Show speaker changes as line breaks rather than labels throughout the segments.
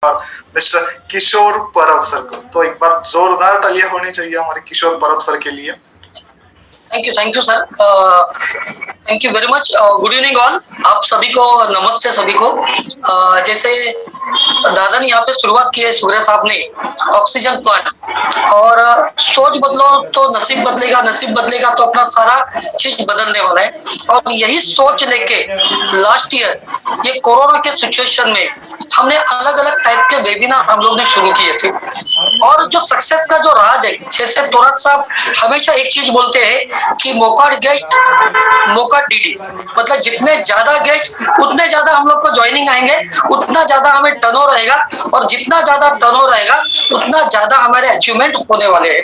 और मिस्टर किशोर परब सर को। तो एक बार जोरदार तालियां होनी चाहिए हमारे किशोर परब सर के लिए।
Thank you sir, thank you very much. Good evening all, आप सभी को नमस्ते सभी को। जैसे दादा ने यहाँ पे शुरुआत की है सूर्य साहब ने, ऑक्सीजन प्लांट और सोच बदलो तो नसीब बदलेगा, नसीब बदलेगा तो अपना सारा चीज बदलने वाला है। और यही सोच लेके लास्ट ईयर ये कोरोना के सिचुएशन में हमने अलग अलग टाइप के वेबिनार हम लोग ने शुरू किए थे। और जो सक्सेस का जो राज है, जैसे तोरत साहब हमेशा एक चीज बोलते हैं कि मौका गेस्ट मौका डीडी, मतलब जितने ज्यादा गेस्ट उतने ज्यादा हम लोग को ज्वाइनिंग आएंगे, उतना ज्यादा हमें टर्नओवर रहेगा, और जितना ज्यादा टर्नओवर रहेगा उतना ज्यादा हमारे अचीवमेंट होने वाले हैं।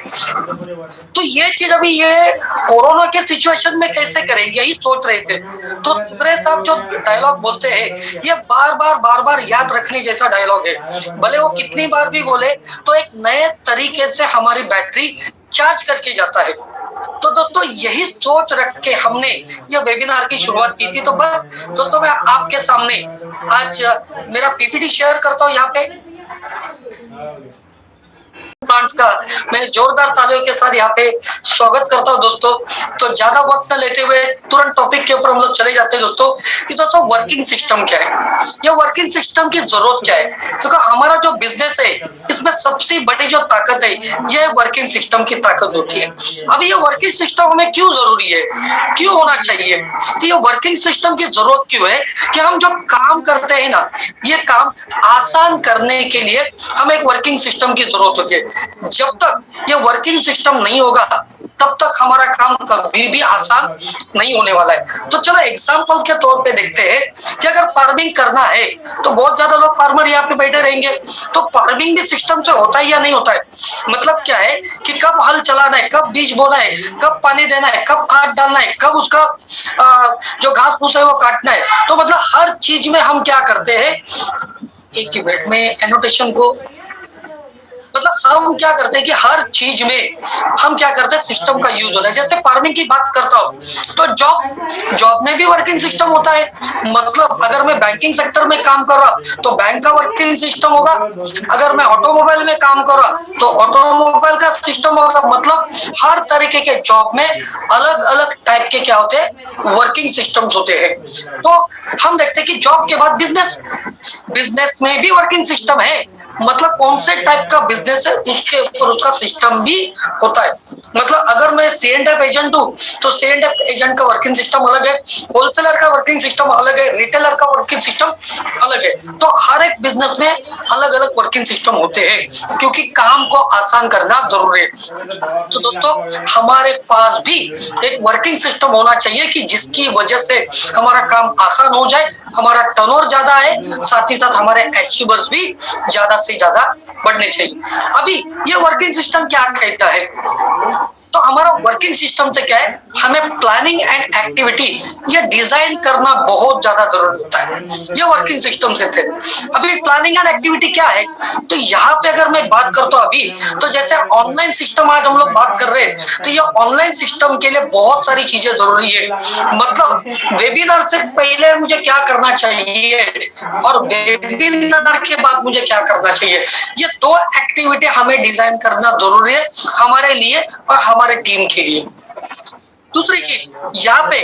तो ये चीज अभी ये कोरोना के सिचुएशन में कैसे करें, यही सोच रहे थे। तो सुरेश साहब जो डायलॉग बोलते हैं ये बार बार याद रखने जैसा डायलॉग है। भले वो कितनी बार भी बोले तो एक नए तरीके से हमारी बैटरी चार्ज करके जाता है। तो दोस्तों यही सोच रख के हमने ये वेबिनार की शुरुआत की थी। तो बस दोस्तों मैं आपके सामने आज मेरा पीपीटी शेयर करता हूँ यहाँ पे प्लांट्स का। मैं जोरदार तालियों के साथ यहाँ पे स्वागत करता हूँ दोस्तों। तो ज्यादा वक्त न लेते हुए तुरंत टॉपिक के ऊपर हम लोग चले जाते हैं दोस्तों कि दोस्तों वर्किंग सिस्टम क्या है, ये वर्किंग सिस्टम की जरूरत क्या है। क्योंकि हमारा जो बिजनेस है इसमें सबसे बड़ी जो ताकत है ये वर्किंग सिस्टम की ताकत होती है। अभी ये वर्किंग सिस्टम हमें क्यों जरूरी है, क्यों होना चाहिए, तो ये वर्किंग सिस्टम की जरूरत क्यों है कि हम जो काम करते हैं ना, ये काम आसान करने के लिए हमें एक वर्किंग सिस्टम की जरूरत होती है। जब तक ये वर्किंग सिस्टम नहीं होगा तब तक हमारा काम कभी भी आसान नहीं होने वाला है। तो चलो एग्जांपल के तौर पे देखते हैं कि अगर फार्मिंग करना है तो बहुत ज्यादा लोग फार्मर यहाँ पे बैठे रहेंगे, तो फार्मिंग भी सिस्टम से होता है या नहीं होता है। मतलब क्या है कि कब हल चलाना है, कब बीज बोना है, कब पानी देना है, कब खाद डालना है, कब उसका जो घास फूस है वो काटना है। तो मतलब हर चीज में हम क्या करते हैं, एक ही मिनट में एनोटेशन को, मतलब हम क्या करते हैं कि हर चीज में हम क्या करते हैं सिस्टम का यूज होता है। जैसे फार्मिंग की बात करता हूँ तो जॉब में भी वर्किंग सिस्टम होता है। मतलब अगर मैं बैंकिंग सेक्टर में काम कर रहा तो बैंक का वर्किंग सिस्टम होगा, अगर मैं ऑटोमोबाइल में काम कर रहा तो ऑटोमोबाइल का सिस्टम होगा। मतलब हर तरीके के जॉब में अलग अलग टाइप के क्या होते हैं, वर्किंग सिस्टम्स होते हैं। तो हम देखते हैं कि जॉब के बाद बिजनेस में भी वर्किंग सिस्टम है। मतलब कौन से टाइप का बिजनेस है उसके ऊपर उसका सिस्टम भी होता है। मतलब अगर मैं C&F एजेंट हूँ तो C&F एजेंट का वर्किंग सिस्टम अलग है, होलसेलर का वर्किंग सिस्टम अलग है, रिटेलर का वर्किंग सिस्टम अलग है। तो हर एक बिजनेस में अलग अलग वर्किंग सिस्टम होते हैं क्योंकि काम को आसान करना जरूरी है। तो दोस्तों हमारे पास भी एक वर्किंग सिस्टम होना चाहिए कि जिसकी वजह से हमारा काम आसान हो जाए, हमारा टर्नओवर ज्यादा है, साथ ही साथ हमारे अचीवर्स भी ज्यादा से ज्यादा बढ़ने चाहिए। अभी ये वर्किंग सिस्टम क्या कहता है, तो हमारा वर्किंग सिस्टम से क्या है, हमें प्लानिंग एंड एक्टिविटी ये डिजाइन करना बहुत ज्यादा जरूरी होता है। ये वर्किंग सिस्टम से थे। अभी प्लानिंग एंड एक्टिविटी क्या है, तो यहाँ पे अगर मैं बात करता हूँ अभी, तो जैसे ऑनलाइन सिस्टम आज हम लोग बात कर रहे हैं, तो ये ऑनलाइन सिस्टम के लिए बहुत सारी चीजें जरूरी है। मतलब वेबिनार से पहले मुझे क्या करना चाहिए और वेबिनार के बाद मुझे क्या करना चाहिए, ये दो एक्टिविटी हमें डिजाइन करना जरूरी है हमारे लिए और हमारे टीम के लिए। दूसरी चीज यहाँ पे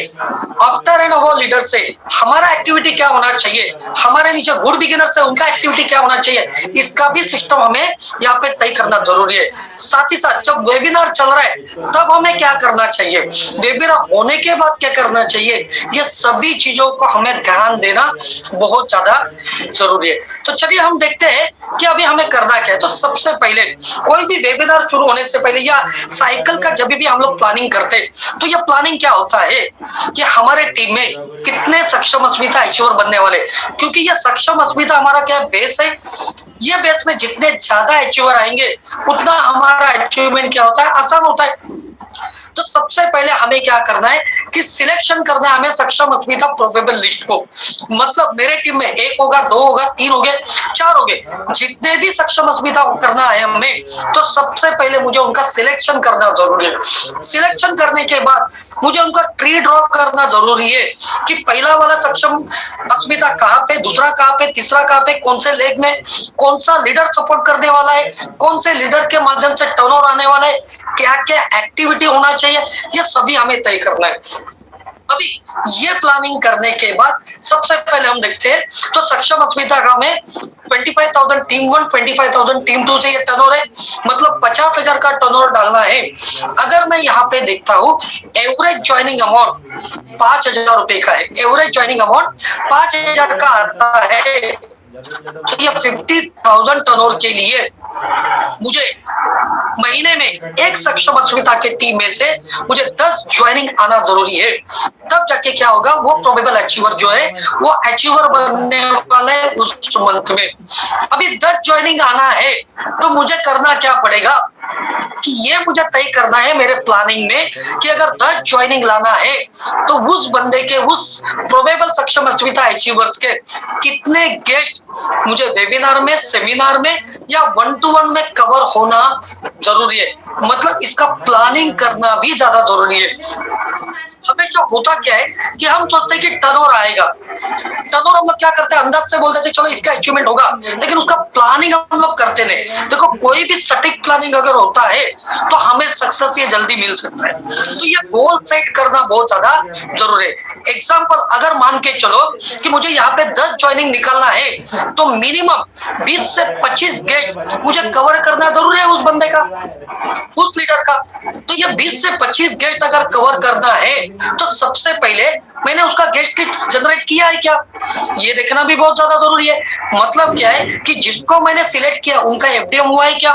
आफ्टर एंड अबव लीडर से हमारा एक्टिविटी क्या होना चाहिए, हमारे नीचे गुड बिगिनर से उनका एक्टिविटी क्या होना चाहिए, इसका भी सिस्टम हमें यहाँ पे तय करना जरूरी है। साथ ही साथ जब वेबिनार चल रहा है तब हमें क्या करना चाहिए, वेबिनार होने के बाद क्या करना चाहिए, ये सभी चीजों को हमें ध्यान देना बहुत ज्यादा जरूरी है। तो चलिए हम देखते हैं कि अभी हमें करना क्या है। तो सबसे पहले कोई भी वेबिनार शुरू होने से पहले या साइकिल का जब भी हम लोग प्लानिंग करते हैं तो ये प्लानिंग क्या होता है कि हमारे टीम में कितने सक्षम अस्मिता अचीवर बनने वाले, क्योंकि ये सक्षम अस्मिता हमारा क्या बेस है। ये बेस में जितने ज्यादा अचीवर आएंगे उतना हमारा अचीवमेंट क्या होता है, आसान होता है। तो सबसे पहले हमें क्या करना है कि सिलेक्शन करना है हमें सक्षम अस्मिता प्रोबेबल लिस्ट को। मतलब मेरे टीम में 1 होगा, 2 होगा, 3 होंगे, 4 होंगे, जितने भी सक्षम अस्मिता करना है हमें, तो सबसे पहले मुझे उनका सिलेक्शन करना जरूरी है। सिलेक्शन करने के बाद मुझे उनका ट्री ड्रॉ करना जरूरी है कि पहला वाला सक्षम अस्मिता कहाँ पे, दूसरा कहाँ पे, तीसरा कहाँ पे, कौन से लेग में कौन सा लीडर सपोर्ट करने वाला है, कौन से लीडर के माध्यम से टर्नओवर आने वाला है, क्या क्या एक्टिविटी होना चाहिए, ये सभी हमें तय करना है। अभी ये प्लानिंग करने के बाद सबसे पहले हम देखते हैं तो सक्षम अस्मिता का में 25,000 टीम 1, 25,000 टीम 2 से ये टर्नओवर है, मतलब 50,000 का टर्नओवर डालना है। अगर मैं यहाँ पे देखता हूँ एवरेज ज्वाइनिंग अमाउंट 5,000 रुपए का है, एवरेज ज्वाइनिंग अमाउंट 5,000 का आता है, तो ये 50,000 टर्नओवर के लिए मुझे महीने में एक सक्षम अस्मिता के टीम में से मुझे 10 ज्वाइनिंग आना जरूरी है। तब जाके क्या होगा, वो प्रोबेबल अचीवर जो है वो अचीवर बनने वाला है उस मंथ में। अभी 10 ज्वाइनिंग आना है तो मुझे करना क्या पड़ेगा कि ये मुझे तय करना है मेरे प्लानिंग में कि अगर 10 ज्वाइनिंग लाना है तो उस बंदे के, उस प्रोबेबल सक्षम अस्मिता अचीवर्स के कितने गेस्ट मुझे वेबिनार में, सेमिनार में या 1-to-1 में कवर होना जरूरी है। मतलब इसका प्लानिंग करना भी ज्यादा जरूरी है। हमेशा होता क्या है कि हम सोचते हैं कि टर्नओवर आएगा, टर्नओवर हम लोग क्या करते हैं, अंदाज से बोल देते हैं चलो इसका अचीवमेंट होगा, लेकिन उसका प्लानिंग हम लोग करते नहीं। देखो कोई भी सटीक प्लानिंग अगर होता है तो हमें सक्सेस ये जल्दी मिल सकता है। तो ये गोल सेट करना बहुत ज्यादा जरूरी है। एग्जाम्पल अगर मान के चलो कि मुझे यहाँ पे 10 ज्वाइनिंग निकालना है तो मिनिमम 20 से 25 गेस्ट मुझे कवर करना जरूरी है उस बंदे का, उस लीडर का। तो ये 20 से 25 गेस्ट अगर कवर करना है तो सबसे पहले मैंने उसका गेस्ट लिस्ट जनरेट किया है क्या, ये देखना भी बहुत ज्यादा जरूरी है। मतलब क्या है कि जिसको मैंने सिलेक्ट किया उनका एफडीएम हुआ है क्या,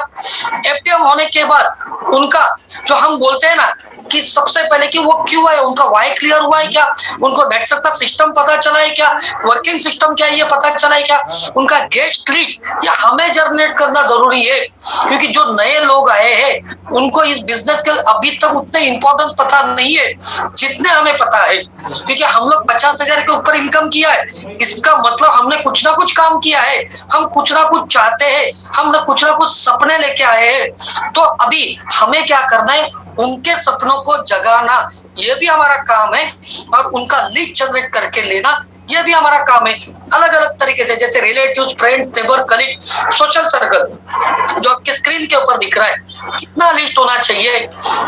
एफडीएम होने के बाद उनका जो हम बोलते हैं ना कि सबसे पहले कि वो क्यों है, उनका वाई क्लियर हुआ है क्या, उनको नेटवर्क का सिस्टम पता चला है क्या, वर्किंग सिस्टम क्या है ये पता चला है क्या, उनका गेस्ट लिस्ट या हमें जनरेट करना जरूरी है। क्योंकि जो नए लोग आए हैं उनको इस बिजनेस के अभी तक उतने इंपॉर्टेंस पता नहीं है जितने हमें पता है। क्योंकि हम लोग 50,000 के ऊपर इनकम किया है, इसका मतलब हमने कुछ ना कुछ काम किया है, हम कुछ ना कुछ चाहते हैं, हमने कुछ ना कुछ सपने लेके आए हैं। तो अभी हमें क्या करना है, उनके सपनों को जगाना ये भी हमारा काम है, और उनका लिस्ट जनरेट करके लेना ये भी हमारा काम है। अलग अलग तरीके से, जैसे relatives, friends, neighbour, colleague, social circle जो आपके स्क्रीन के ऊपर दिख रहा है, कितना लिस्ट होना चाहिए,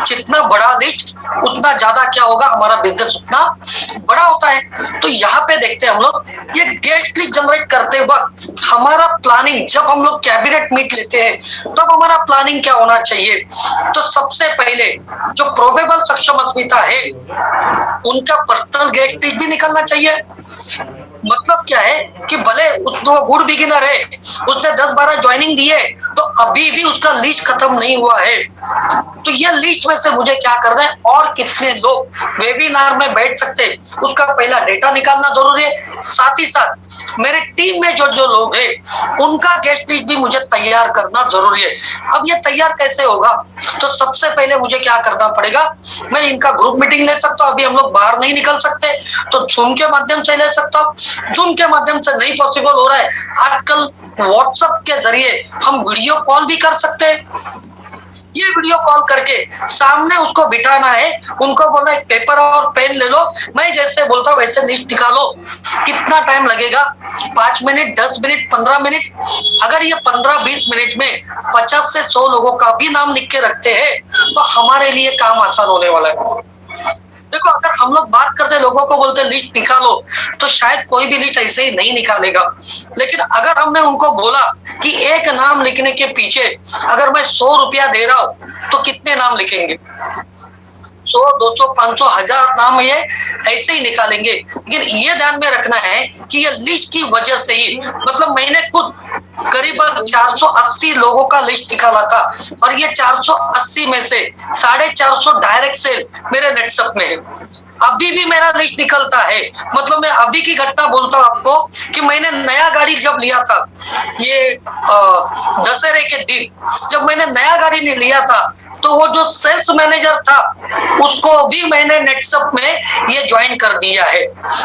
जितना बड़ा लिस्ट उतना ज्यादा क्या होगा, हमारा बिजनेस उतना बड़ा होता है। तो यहाँ पे देखते हैं हम लोग ये गेस्ट लिस्ट जनरेट करते वक्त हमारा प्लानिंग, जब हम लोग कैबिनेट मीट लेते हैं तब हमारा प्लानिंग क्या होना चाहिए। तो सबसे पहले जो प्रोबेबल सक्षम अस्मिता है उनका पर्सनल गेस्ट लिस्ट भी निकलना चाहिए। मतलब क्या है कि भले वो गुड बिगिनर है, उसने 10-12 ज्वाइनिंग दी है तो अभी भी उसका लिस्ट खत्म नहीं हुआ है। तो ये लिस्ट में से मुझे क्या करना है, और कितने लोग वेबिनार में बैठ सकते हैं उसका पहला डेटा निकालना जरूरी है। साथ ही साथ मेरे टीम में जो जो लोग हैं उनका गेस्ट लिस्ट भी मुझे तैयार करना जरूरी है। अब ये तैयार कैसे होगा, तो सबसे पहले मुझे क्या करना पड़ेगा, मैं इनका ग्रुप मीटिंग ले सकता हूँ, अभी हम लोग बाहर नहीं निकल सकते तो जूम के माध्यम से ले सकता हूँ। जूम के माध्यम से नहीं पॉसिबल हो रहा है, आजकल व्हाट्सएप के जरिए हम वीडियो कॉल भी कर सकते हैं। ये वीडियो कॉल करके सामने उसको बिठाना है, उनको बोलना है पेपर और पेन ले लो, मैं जैसे बोलता हूँ वैसे लिस्ट निकालो। कितना टाइम लगेगा, 5 मिनट, 10 मिनट, 15 मिनट। अगर ये 15-20 मिनट में 50 से 100 लोगों का भी नाम लिख के रखते हैं तो हमारे लिए काम आसान होने वाला है। देखो अगर हम लोग बात करते लोगों को बोलते लिस्ट निकालो तो शायद कोई भी लिस्ट ऐसे ही नहीं निकालेगा। लेकिन अगर हमने उनको बोला कि एक नाम लिखने के पीछे अगर मैं 100 रुपया दे रहा हूं तो कितने नाम लिखेंगे, 100, 200, 500, 1000 नाम ये ऐसे ही निकालेंगे। लेकिन ये ध्यान में रखना है कि ये लिस्ट की वजह से ही, मतलब मैंने खुद करीबन 480 लोगों का लिस्ट निकाला था और ये 480 में से 450 डायरेक्ट सेल मेरे नेटसप में है। अभी भी मेरा लिस्ट निकलता है। मतलब मैं अभी की घटना बोलता हूँ आपको कि मैंने नया गाड़ी जब लिया था, ये दशहरे के दिन जब मैंने नया गाड़ी नहीं लिया था, तो वो जो सेल्स मैनेजर था उसको भी मैंने नेटसप में ये ज्वाइन कर दिया है।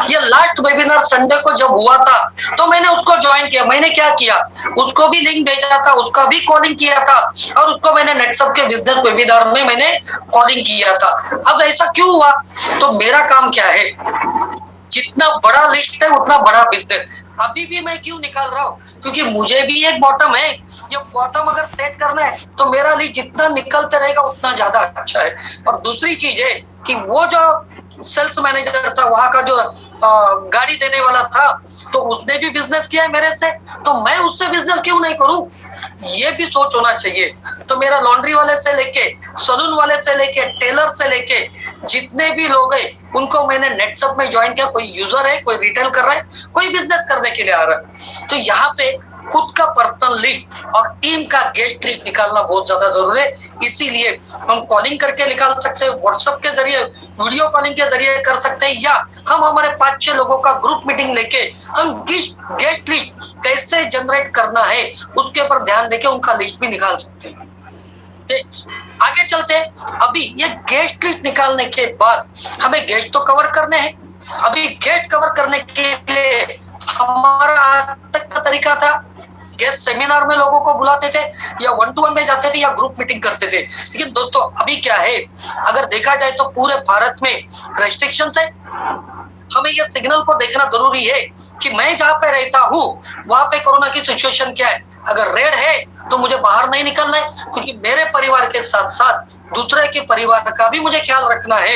ये लास्ट वेबिनार संडे को जब हुआ था तो मैंने उसको ज्वाइन किया। मैंने क्या किया, उसको भी लिंक भेजा था, उसका भी कॉलिंग किया था और उसको मैंने नेटसप के बिजनेस वेबिनार में मैंने कॉलिंग किया था। अब ऐसा क्यों हुआ, तो मेरा काम क्या है, जितना बड़ा लिस्ट है उतना बड़ा बिजनेस। अभी भी मैं क्यों निकाल रहा हूँ, क्योंकि मुझे भी एक बॉटम है। ये बॉटम अगर सेट करना है तो मेरा लिस्ट जितना निकलते रहेगा उतना ज्यादा अच्छा है। और दूसरी चीज है कि वो जो सेल्स मैनेजर था, वहां का जो गाड़ी देने वाला था, तो उसने भी बिजनेस किया है मेरे से, तो मैं उससे बिजनेस क्यों नहीं करूं, ये भी सोच होना चाहिए। तो मेरा लॉन्ड्री वाले से लेके, सलून वाले से लेके, टेलर से लेके जितने भी लोग हैं उनको मैंने नेटसप में ज्वाइन किया। कोई यूजर है, कोई रिटेल कर रहा है, कोई बिजनेस करने के लिए आ रहा है। तो यहाँ पे खुद का पर्सनल लिस्ट और टीम का गेस्ट लिस्ट निकालना बहुत ज्यादा जरूरी है। इसीलिए हम कॉलिंग करके निकाल सकते हैं, व्हाट्सएप के जरिए, वीडियो कॉलिंग के जरिए कर सकते हैं, या हम हमारे 5-6 लोगों का ग्रुप मीटिंग लेके हम गेस्ट लिस्ट कैसे जनरेट करना है उसके ऊपर ध्यान देके उनका लिस्ट भी निकाल सकते हैं। आगे चलते हैं। अभी ये गेस्ट लिस्ट निकालने के बाद हमें गेस्ट तो कवर करने हैं। अभी गेस्ट कवर करने के लिए हमारा आज तक का तरीका था, गेस्ट सेमिनार में लोगों को बुलाते थे, या 1-to-1 में जाते थे, या ग्रुप मीटिंग करते थे। लेकिन दोस्तों अभी क्या है, अगर देखा जाए तो पूरे भारत में रेस्ट्रिक्शंस है। हमें ये सिग्नल को देखना जरूरी है कि मैं जहाँ पे रहता हूँ वहां पे कोरोना की सिचुएशन क्या है। अगर रेड है तो मुझे बाहर नहीं निकलना है, क्योंकि मेरे परिवार के साथ साथ दूसरे के परिवार का भी मुझे ख्याल रखना है।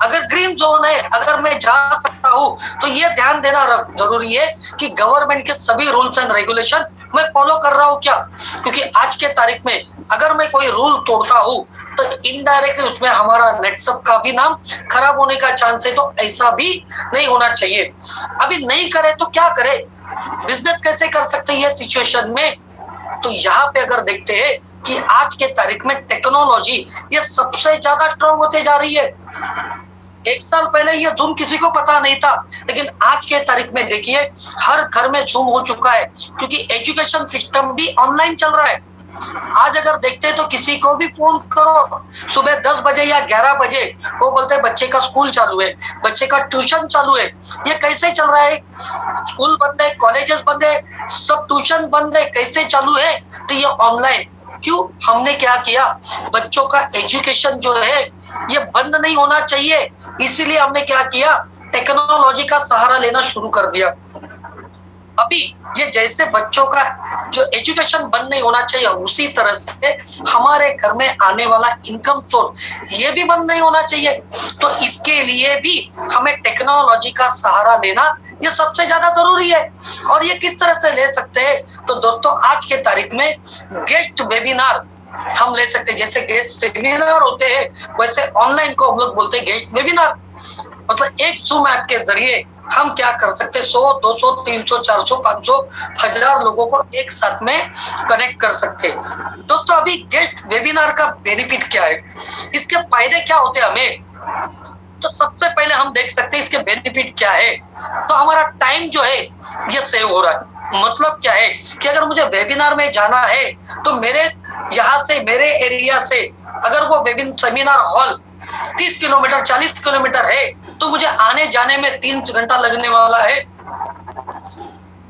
अगर ग्रीन जोन है, अगर मैं जा सकता हूँ, तो ये ध्यान देना जरूरी है कि गवर्नमेंट के सभी रूल्स एंड रेगुलेशन मैं फॉलो कर रहा हूँ क्या। क्योंकि आज के तारीख में अगर मैं कोई रूल तोड़ता हूँ तो इनडायरेक्टली उसमें हमारा नेटसप का भी नाम खराब होने का चांस है। तो ऐसा भी नहीं होना चाहिए। अभी नहीं करे तो क्या करे, बिजनेस कैसे कर सकते हैं ये सिचुएशन में। तो यहाँ पे अगर देखते हैं कि आज के तारीख में टेक्नोलॉजी ये सबसे ज्यादा स्ट्रॉन्ग होते जा रही है। 1 साल पहले ये जूम किसी को पता नहीं था, लेकिन आज के तारीख में देखिए हर घर में जूम हो चुका है, क्योंकि एजुकेशन सिस्टम भी ऑनलाइन चल रहा है। आज अगर देखते हैं तो किसी को भी फोन करो सुबह 10 बजे या 11 बजे, वो बोलते हैं बच्चे का स्कूल चालू है, बच्चे का ट्यूशन चालू है। ये कैसे चल रहा है, स्कूल बंद है, कॉलेजेस बंद है, सब ट्यूशन बंद है, कैसे चालू है, तो ये ऑनलाइन। क्यों, हमने क्या किया, बच्चों का एजुकेशन जो है ये बंद नहीं होना चाहिए, इसीलिए हमने क्या किया, टेक्नोलॉजी का सहारा लेना शुरू कर दिया। अभी ये जैसे बच्चों का जो एजुकेशन बंद नहीं होना चाहिए, उसी तरह से हमारे घर में आने वाला इनकम सोर्स ये भी बंद नहीं होना चाहिए। तो इसके लिए भी हमें टेक्नोलॉजी का सहारा लेना ये सबसे ज्यादा जरूरी है। और ये किस तरह से ले सकते हैं, तो दोस्तों आज के तारीख में गेस्ट वेबिनार हम ले सकते हैं। जैसे गेस्ट सेमिनार होते हैं वैसे ऑनलाइन को हम लोग बोलते हैं गेस्ट वेबिनार। मतलब एक जूम ऐप के जरिए हम क्या कर सकते हैं, 100, 200, 300, 400, 500, 1000 लोगों को एक साथ में कनेक्ट कर सकते हैं। दोस्तों अभी गेस्ट वेबिनार का बेनिफिट क्या है, इसके फायदे क्या होते हैं हमें, तो सबसे पहले हम देख सकते हैं इसके बेनिफिट क्या है। तो हमारा टाइम जो है ये सेव हो रहा है। मतलब क्या है कि अगर मुझे वेबिनार में जाना है तो मेरे यहाँ से, मेरे एरिया से अगर वो सेमिनार हॉल 30 किलोमीटर 40 किलोमीटर है तो मुझे आने जाने में 3 घंटा लगने वाला है।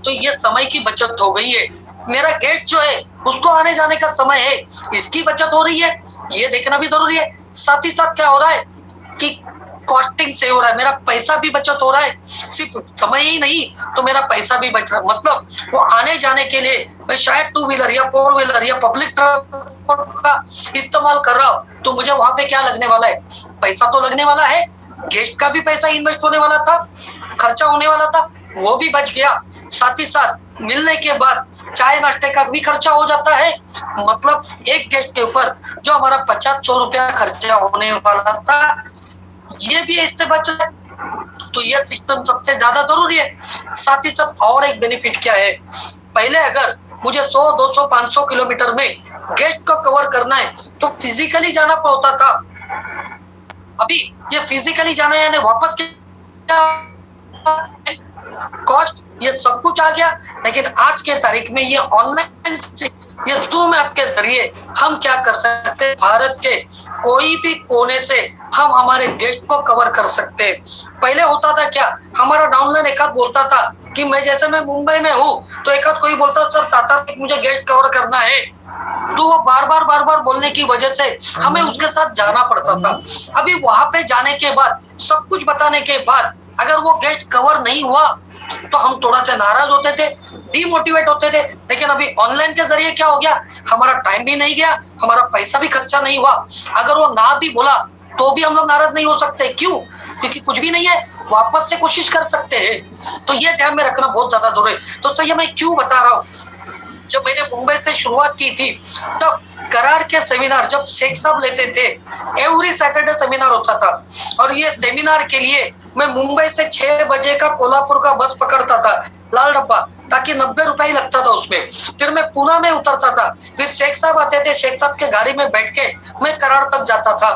तो ये समय की बचत हो गई है। मेरा गेस्ट जो है उसको आने जाने का समय है, इसकी बचत हो रही है, ये देखना भी जरूरी है। साथ ही साथ क्या हो रहा है कि कॉस्टिंग सेव हो रहा है, मेरा पैसा भी बचत हो रहा है। सिर्फ समय ही नहीं तो मेरा पैसा भी बच रहा है। मतलब वो आने जाने के लिए मैं शायद 2 व्हीलर या 4 व्हीलर या पब्लिक ट्रांसपोर्ट का इस्तेमाल कर रहा हूँ, तो मुझे वहां पे क्या लगने वाला है, पैसा तो लगने वाला है। गेस्ट का भी पैसा इन्वेस्ट होने वाला था, खर्चा होने वाला था, वो भी बच गया। साथ ही साथ मिलने के बाद चाय नाश्ते का भी खर्चा हो जाता है। मतलब एक गेस्ट के ऊपर जो हमारा 50-100 रुपया खर्चा होने वाला था, ये भी इससे बच रहा है। तो ये सिस्टम सबसे ज्यादा जरूरी है। साथ ही साथ और एक बेनिफिट क्या है, पहले अगर मुझे 100, 200, 500 किलोमीटर में गेस्ट को कवर करना है तो फिजिकली जाना पड़ता था। अभी ये फिजिकली जाना यानी वापस कॉस्ट ये सब कुछ आ गया, लेकिन आज के तारीख में ये ऑनलाइन ये जूम ऐप के जरिए हम क्या कर सकते हैं, भारत के कोई भी कोने से हम हमारे गेस्ट को कवर कर सकते हैं। पहले होता था क्या, हमारा डाउनलाइन एक आध बोलता था कि मैं मुंबई में हूँ, तो एक आध कोई बोलता सर 7 मुझे गेस्ट कवर करना है, तो वो बार बार बोलने की वजह से हमें उसके साथ जाना पड़ता था। अभी वहां पे जाने के बाद सब कुछ बताने के बाद अगर वो गेस्ट कवर नहीं हुआ तो हम थोड़ा सा नाराज होते थे, डिमोटिवेट होते थे। लेकिन अभी ऑनलाइन के जरिए क्या हो गया, हमारा टाइम भी नहीं गया, हमारा पैसा भी खर्चा नहीं हुआ। अगर वो ना भी बोला तो भी हम लोग नाराज नहीं हो सकते। क्यों? क्योंकि कुछ भी नहीं है, वापस से कोशिश कर सकते हैं। तो ये ध्यान में रखना बहुत ज्यादा जरूरी है। तो ये मैं क्यों बता रहा हूँ, जब मैंने मुंबई से शुरुआत की थी तब कराड़ के सेमिनार जब शेख साहब लेते थे, एवरी सैटरडे सेमिनार होता था, और ये सेमिनार के लिए मैं मुंबई से 6 बजे का कोल्हापुर का बस पकड़ता था, लाल डब्बा, ताकि 90 रुपए ही लगता था उसमें। फिर मैं पुणे में उतरता था, फिर शेख साहब आते थे, शेख साहब के गाड़ी में बैठ के मैं कराड़ तक जाता था।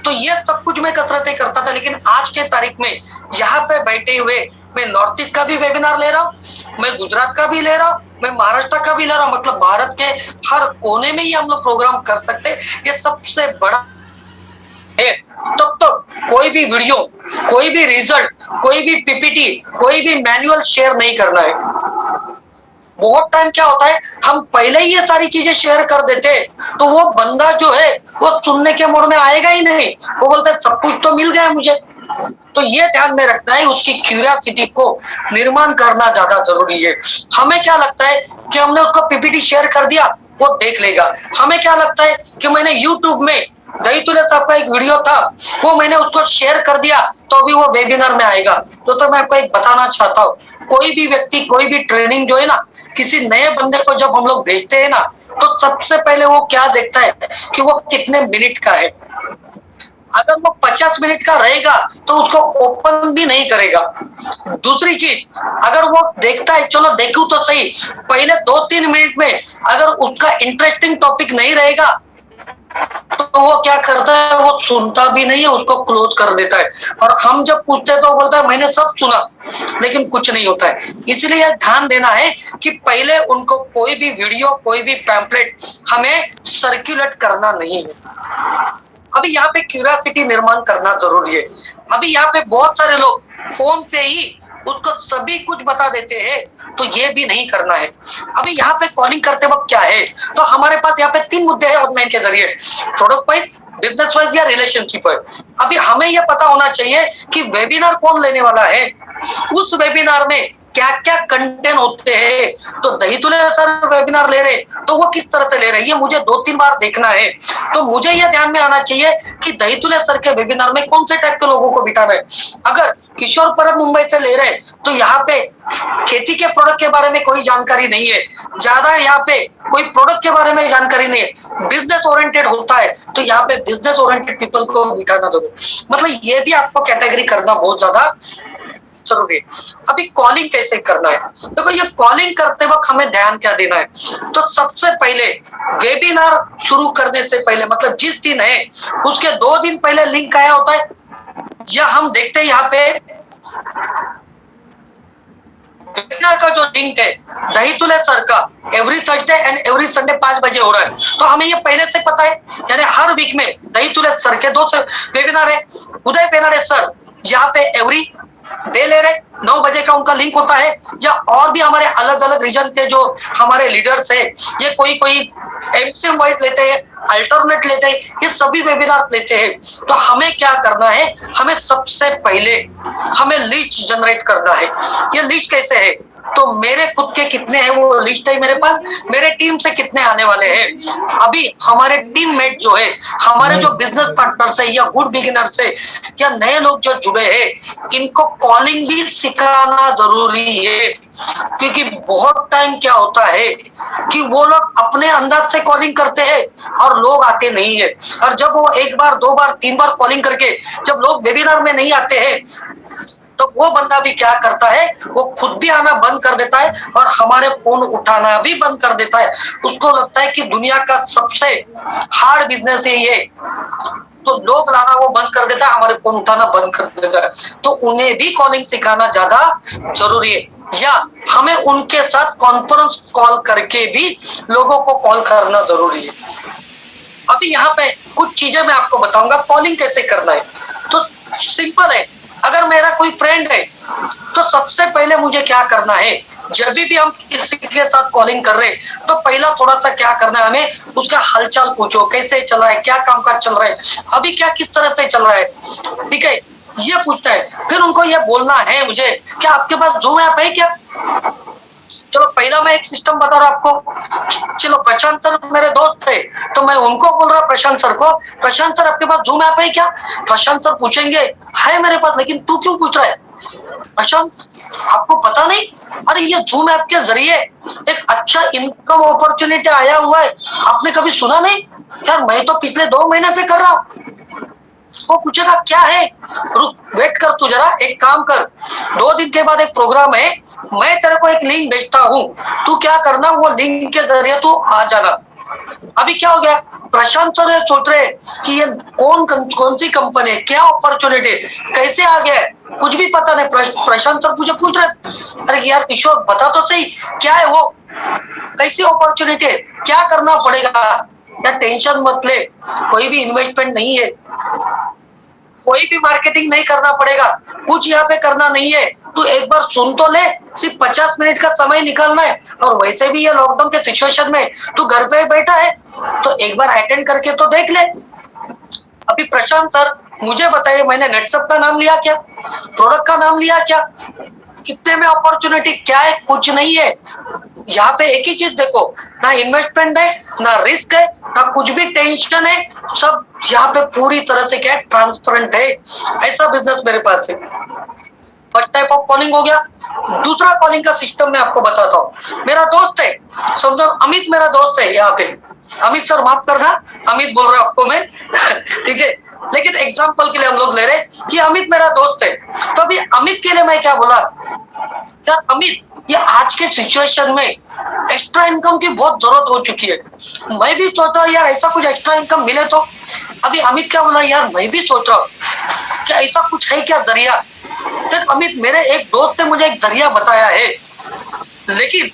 तो ये सब कुछ मैं कसरतें करता था। लेकिन आज के तारीख में यहाँ पे बैठे हुए मैं नॉर्थ ईस्ट का भी वेबिनार ले रहा हूँ, मैं गुजरात का भी ले रहा हूँ, मैं महाराष्ट्र का भी ले रहा हूँ। मतलब भारत के हर कोने में ही हम लोग प्रोग्राम कर सकते हैं। ये सबसे बड़ा है। तब तो कोई भी वीडियो, कोई भी रिजल्ट, कोई भी पीपीटी, कोई भी मैनुअल शेयर नहीं करना है। बहुत टाइम क्या होता है, हम पहले ही ये सारी चीजें शेयर कर देते, तो वो बंदा जो है वो सुनने के मूड में आएगा ही नहीं। वो बोलता है सब कुछ तो मिल गया मुझे। तो ये ध्यान में रखना है, उसकी क्यूरियोसिटी को निर्माण करना ज्यादा जरूरी है। हमें क्या लगता है कि हमने उसको पीपीटी शेयर कर दिया, वो देख लेगा। हमें क्या लगता है कि मैंने यूट्यूब में दही तुले साहब का एक वीडियो था, वो मैंने उसको शेयर कर दिया तो भी वो वेबिनार में आएगा। तो मैं आपको एक बताना चाहता हूँ, कोई भी व्यक्ति, कोई भी ट्रेनिंग जो है ना, किसी नए बंदे को जब हम लोग भेजते हैं ना, तो सबसे पहले वो क्या देखता है कि वो कितने मिनट का है। अगर वो 50 मिनट का रहेगा तो उसको ओपन भी नहीं करेगा। दूसरी चीज, अगर वो देखता है चलो देखूं तो सही, पहले 2-3 मिनट में अगर उसका इंटरेस्टिंग टॉपिक नहीं रहेगा तो वो क्या करता है, वो सुनता भी नहीं है, उसको क्लोज कर देता है। और हम जब पूछते हैं तो वो बोलता है मैंने सब सुना, लेकिन कुछ नहीं होता है। इसलिए ध्यान देना है कि पहले उनको कोई भी वीडियो, कोई भी पैम्पलेट हमें सर्कुलेट करना नहीं है। अभी यहाँ पे क्यूरियोसिटी निर्माण करना जरूरी है। अभी यहाँ पे बहुत सारे लोग फोन पे ही उसको सभी कुछ बता देते हैं, तो ये भी नहीं करना है। अभी यहाँ पे कॉलिंग करते वक्त क्या है, तो हमारे पास यहाँ पे 3 मुद्दे हैं ऑनलाइन के जरिए, प्रोडक्ट वाइज, बिजनेस वाइज या रिलेशनशिप वाइज। अभी हमें ये पता होना चाहिए कि वेबिनार कौन लेने वाला है, उस वेबिनार में क्या क्या कंटेंट होते हैं। तो दही तुले सर वेबिनार ले रहे, तो वो किस तरह से ले रहे हैं, ये मुझे 2-3 बार देखना है। तो मुझे ये ध्यान में आना चाहिए कि दही तुले सर के वेबिनार में कौन से टाइप के लोगों को बिठाना है। अगर किशोर परब मुंबई से ले रहे तो यहाँ पे खेती के प्रोडक्ट के बारे में कोई जानकारी नहीं है, ज्यादा यहाँ पे कोई प्रोडक्ट के बारे में जानकारी नहीं है, बिजनेस ओरिएंटेड होता है, तो यहाँ पे बिजनेस ओरिएंटेड पीपल को बिठाना जरूरी। मतलब ये भी आपको कैटेगरी करना बहुत ज्यादा जरूरी है। अभी कॉलिंग कैसे करना है, देखो ये कॉलिंग करते वक्त हमें ध्यान क्या देना है। तो सबसे पहले वेबिनार शुरू करने से पहले, मतलब जिस दिन है उसके 2 दिन पहले लिंक आया होता है, या हम देखते हैं यहाँ पे वेबिनार का जो लिंक है दही तुले सर का every Thursday and every Sunday 5 बजे हो रहा है। तो हमें ये पहले से पता है, यानी हर वीक में दही तुले सर के 2 वेबिनार है। उदय पेनाडे सर यहाँ पे एवरी डे ले रहे, 9 बजे का उनका लिंक होता है। या और भी हमारे अलग अलग रीजन के जो हमारे लीडर्स है, ये कोई एमसीएम वाइज लेते हैं, अल्टरनेट लेते हैं, ये सभी वेबिनार लेते हैं। तो हमें क्या करना है, हमें सबसे पहले हमें लिस्ट जनरेट करना है। ये लिस्ट कैसे है, तो मेरे खुद के कितने हैं वो लिस्ट है मेरे पास, मेरे टीम से कितने आने वाले हैं। अभी हमारे टीममेट जो है, हमारे जो बिजनेस पार्टनर्स है या गुड बिगिनर्स है या नए लोग जो जुड़े हैं, इनको कॉलिंग भी सिखाना जरूरी है। क्योंकि बहुत टाइम क्या होता है कि वो लोग अपने अंदाज से कॉलिंग करते हैं और लोग आते नहीं है। और जब वो 1 बार 2 बार 3 बार कॉलिंग करके जब लोग वेबिनार में नहीं आते हैं, तो वो बंदा भी क्या करता है, वो खुद भी आना बंद कर देता है और हमारे फोन उठाना भी बंद कर देता है। उसको लगता है कि दुनिया का सबसे हार्ड बिजनेस है ये, तो लोग लाना वो बंद कर देता है, हमारे फोन उठाना बंद कर देता है। तो उन्हें भी कॉलिंग सिखाना ज्यादा जरूरी है, या हमें उनके साथ कॉन्फ्रेंस कॉल करके भी लोगों को कॉल करना जरूरी है। अभी यहाँ पे कुछ चीजें मैं आपको बताऊंगा कॉलिंग कैसे करना है। तो सिंपल है, अगर मेरा कोई फ्रेंड है तो सबसे पहले मुझे क्या करना है, जब भी हम किसी के साथ कॉलिंग कर रहे हैं तो पहला थोड़ा सा क्या करना है, हमें उसका हालचाल पूछो, कैसे चल रहा है, क्या कामकाज चल रहा है, अभी क्या किस तरह से चल रहा है, ठीक है, ये पूछता है। फिर उनको ये बोलना है मुझे, क्या आपके पास जूम ऐप है क्या। चलो पहला मैं एक सिस्टम बता रहा हूं आपको। चलो प्रशांत सर मेरे दोस्त थे, तो मैं उनको बोल रहा प्रशांत सर को, प्रशांत सर आपके पास जूम ऐप है क्या। प्रशांत सर पूछेंगे है मेरे पास, लेकिन तू क्यों पूछ रहा है प्रशांत, आपको पता नहीं, अरे ये जूम ऐप के जरिए एक अच्छा इनकम अपॉर्चुनिटी आया हुआ है, आपने कभी सुना नहीं। यार मैं तो पिछले 2 महीने से कर रहा हूँ। वो पूछेगा क्या है, रुक वेट कर तू जरा, एक काम कर, 2 दिन के बाद एक प्रोग्राम है, मैं तेरे को एक लिंक भेजता हूँ, तू क्या करना, वो लिंक के जरिए तू आ जाना। अभी क्या हो गया, प्रशांत सर सोच रहे कि ये कौन सी कंपनी है, क्या अपॉर्चुनिटी, कैसे आ गया, कुछ भी पता नहीं। प्रशांत सर मुझे पूछ रहे, अरे यार किशोर बता तो सही क्या है वो, कैसी अपॉर्चुनिटी है, क्या करना पड़ेगा। यार टेंशन मत ले, कोई भी इन्वेस्टमेंट नहीं है, कोई भी मार्केटिंग नहीं करना पड़ेगा, कुछ यहाँ पे करना नहीं है, तू एक बार सुन तो ले, सिर्फ 50 मिनट का समय निकालना है, और वैसे भी ये लॉकडाउन के सिचुएशन में तू घर पे बैठा है तो एक बार अटेंड करके तो देख ले। अभी प्रशांत सर मुझे बताइए, मैंने नेटसप का नाम लिया क्या, प्रोडक्ट का नाम लिया क्या, कितने में अपॉर्चुनिटी क्या है, कुछ नहीं है। यहाँ पे एक ही चीज देखो, ना इन्वेस्टमेंट है, ना रिस्क है, ना कुछ भी टेंशन है, सब यहाँ पे पूरी तरह से क्या है, ट्रांसपेरेंट है। ऐसा बिजनेस मेरे पास है। फर्स्ट टाइप ऑफ कॉलिंग हो गया। दूसरा कॉलिंग का सिस्टम मैं आपको बताता हूँ। मेरा दोस्त है, समझो अमित मेरा दोस्त है, यहाँ पे अमित सर माफ करना, अमित बोल रहा हूँ आपको मैं ठीक है, लेकिन एग्जाम्पल के लिए हम लोग ले रहे कि अमित मेरा दोस्त है। तो अभी अमित के लिए मैं क्या बोला, यार अमित ये आज के सिचुएशन में एक्स्ट्रा इनकम की बहुत जरूरत हो चुकी है, मैं भी सोच रहा हूँ यार ऐसा कुछ एक्स्ट्रा इनकम मिले तो। अभी अमित क्या बोला, यार मैं भी सोच रहा हूँ क्या ऐसा कुछ है क्या जरिया। तो अमित मेरे एक दोस्त ने मुझे एक जरिया बताया है, लेकिन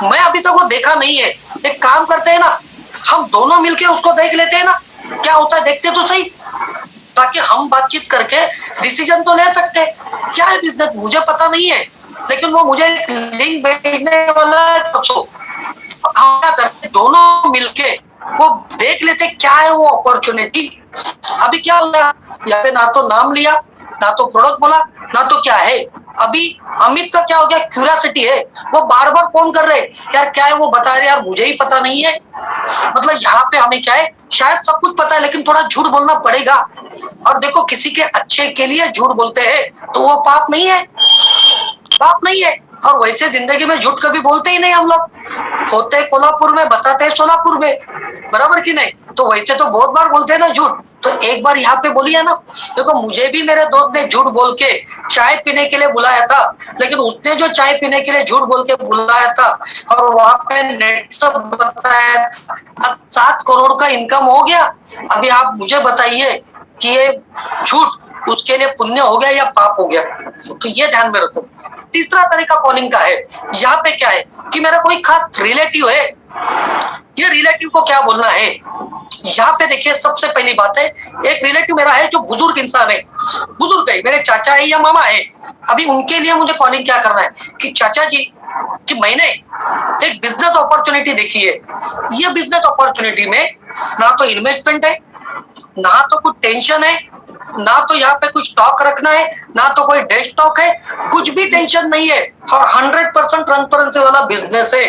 मैं अभी तक वो देखा नहीं है। एक काम करते हैं ना, हम दोनों मिलके उसको देख लेते हैं ना, क्या होता है देखते तो सही, ताकि हम बातचीत करके डिसीजन तो ले सकते। क्या है बिजनेस मुझे पता नहीं है, लेकिन वो मुझे लिंक भेजने वाला है, हम क्या करते दोनों मिलके वो देख लेते क्या है वो अपॉर्चुनिटी। अभी क्या हो गया, यहाँ पे ना तो नाम लिया, ना तो प्रोडक्ट बोला, ना तो क्या है। अभी अमित का क्या हो गया, क्यूरियोसिटी है, वो बार बार फोन कर रहे यार क्या है वो बता रहे, यार मुझे ही पता नहीं है। मतलब यहाँ पे हमें क्या है, शायद सब कुछ पता है लेकिन थोड़ा झूठ बोलना पड़ेगा। और देखो किसी के अच्छे के लिए झूठ बोलते हैं तो वो पाप नहीं है, पाप नहीं है। और वैसे जिंदगी में झूठ कभी बोलते ही नहीं हम लोग, होते कोल्हापुर में बताते हैं सोलापुर में, बराबर की नहीं। तो वैसे तो बहुत बार बोलते हैं ना झूठ, तो एक बार यहाँ पे बोलिए ना। देखो मुझे भी मेरे दोस्त ने झूठ बोल के चाय पीने के लिए बुलाया था, लेकिन उसने जो चाय पीने के लिए झूठ बोल के बुलाया था और वहां पे नेट सब बताया था, अब 7 करोड़ का इनकम हो गया। अभी आप मुझे बताइए कि ये झूठ उसके लिए पुण्य हो गया या पाप हो गया। तो ये ध्यान में रखो। तीसरा तरीका कॉलिंग का है, यहाँ पे क्या है कि मेरा कोई खास रिलेटिव है, ये रिलेटिव को क्या बोलना है। यहाँ पे देखिए सबसे पहली बात है, एक रिलेटिव मेरा है जो बुजुर्ग इंसान है, बुजुर्ग है, मेरे चाचा है या मामा है। अभी उनके लिए मुझे कॉलिंग क्या करना है कि चाचा जी कि मैंने एक बिजनेस अपॉर्चुनिटी देखी है, ये बिजनेस अपॉर्चुनिटी में ना तो इन्वेस्टमेंट है, ना तो कुछ टेंशन है, ना तो यहाँ पे कुछ स्टॉक रखना है, ना तो कोई डे स्टॉक है, कुछ भी टेंशन नहीं है और 100% ट्रांसपेरेंसी वाला बिजनेस है।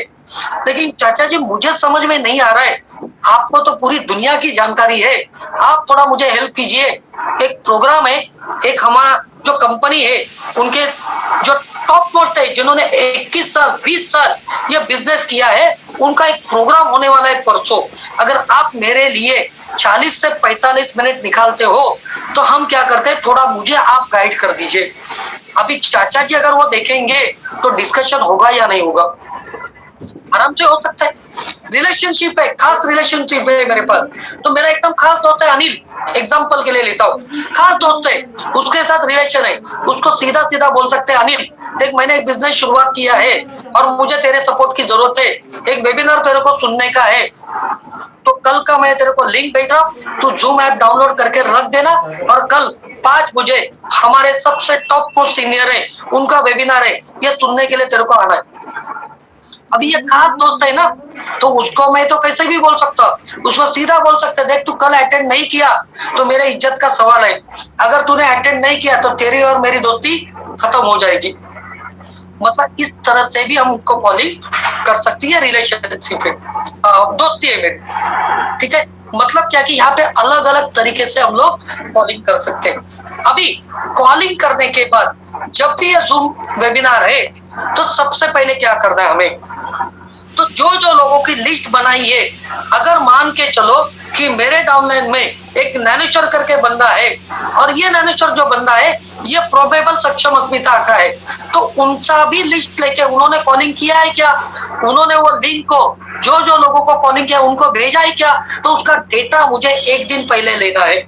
लेकिन चाचा जी मुझे समझ में नहीं आ रहा है, आपको तो पूरी दुनिया की जानकारी है, आप थोड़ा मुझे हेल्प कीजिए। एक प्रोग्राम है, एक हमारा जो कंपनी है उनके जो टॉप मोस्ट है, जिन्होंने 21 साल 20 साल ये बिजनेस किया है, उनका एक प्रोग्राम होने वाला है परसों। अगर आप मेरे लिए 40 से 45 मिनट निकालते हो तो हम क्या करते हैं, थोड़ा मुझे आप गाइड कर दीजिए। अभी चाचा जी अगर वो देखेंगे तो डिस्कशन होगा या नहीं होगा, आराम से हो सकता है। रिलेशनशिप है, खास रिलेशनशिप है मेरे पास। तो मेरा एकदम खास दोस्त है अनिल, एग्जाम्पल के लिए लेता हूँ, खास दोस्त है, उसके साथ रिलेशन है, उसको सीधा सीधा बोल सकते हैं अनिल देख मैंने एक बिजनेस शुरुआत किया है और मुझे तेरे सपोर्ट की जरूरत है, एक वेबिनार तेरे को सुनने का है, तो कल का मैं तेरे को लिंक भेज रहा हूँ, तू जूम ऐप डाउनलोड करके रख देना और कल 5 बजे हमारे सबसे टॉप मोस्ट सीनियर है उनका वेबिनार है, ये सुनने के लिए तेरे को आना है। अभी ये खास दोस्त है ना, तो उसको मैं तो कैसे भी बोल सकता, उसको सीधा बोल सकते देख तू कल अटेंड नहीं किया तो मेरे इज्जत का सवाल है, अगर तूने अटेंड नहीं किया तो तेरी और मेरी दोस्ती खत्म हो जाएगी। मतलब इस तरह से भी हम उनको कॉलिंग कर सकती है रिलेशनशिप में, दोस्ती है मेरी, ठीक है। मतलब क्या कि यहाँ पे अलग अलग तरीके से हम लोग कॉलिंग कर सकते हैं। अभी कॉलिंग करने के बाद जब भी ये जूम वेबिनार है तो सबसे पहले क्या करना है हमें, तो जो लोगों की लिस्ट बनाई है, अगर मान के चलो कि मेरे डाउनलाइन में एक नैनेश्वर करके बंदा है और ये नैनेश्वर जो बंदा है ये प्रोबेबल सक्षम अस्मिता का है, तो उनका भी लिस्ट लेके उन्होंने कॉलिंग किया है क्या, उन्होंने वो लिंक को जो लोगों को कॉलिंग किया उनको भेजा है क्या, तो उसका डेटा मुझे एक दिन पहले लेना है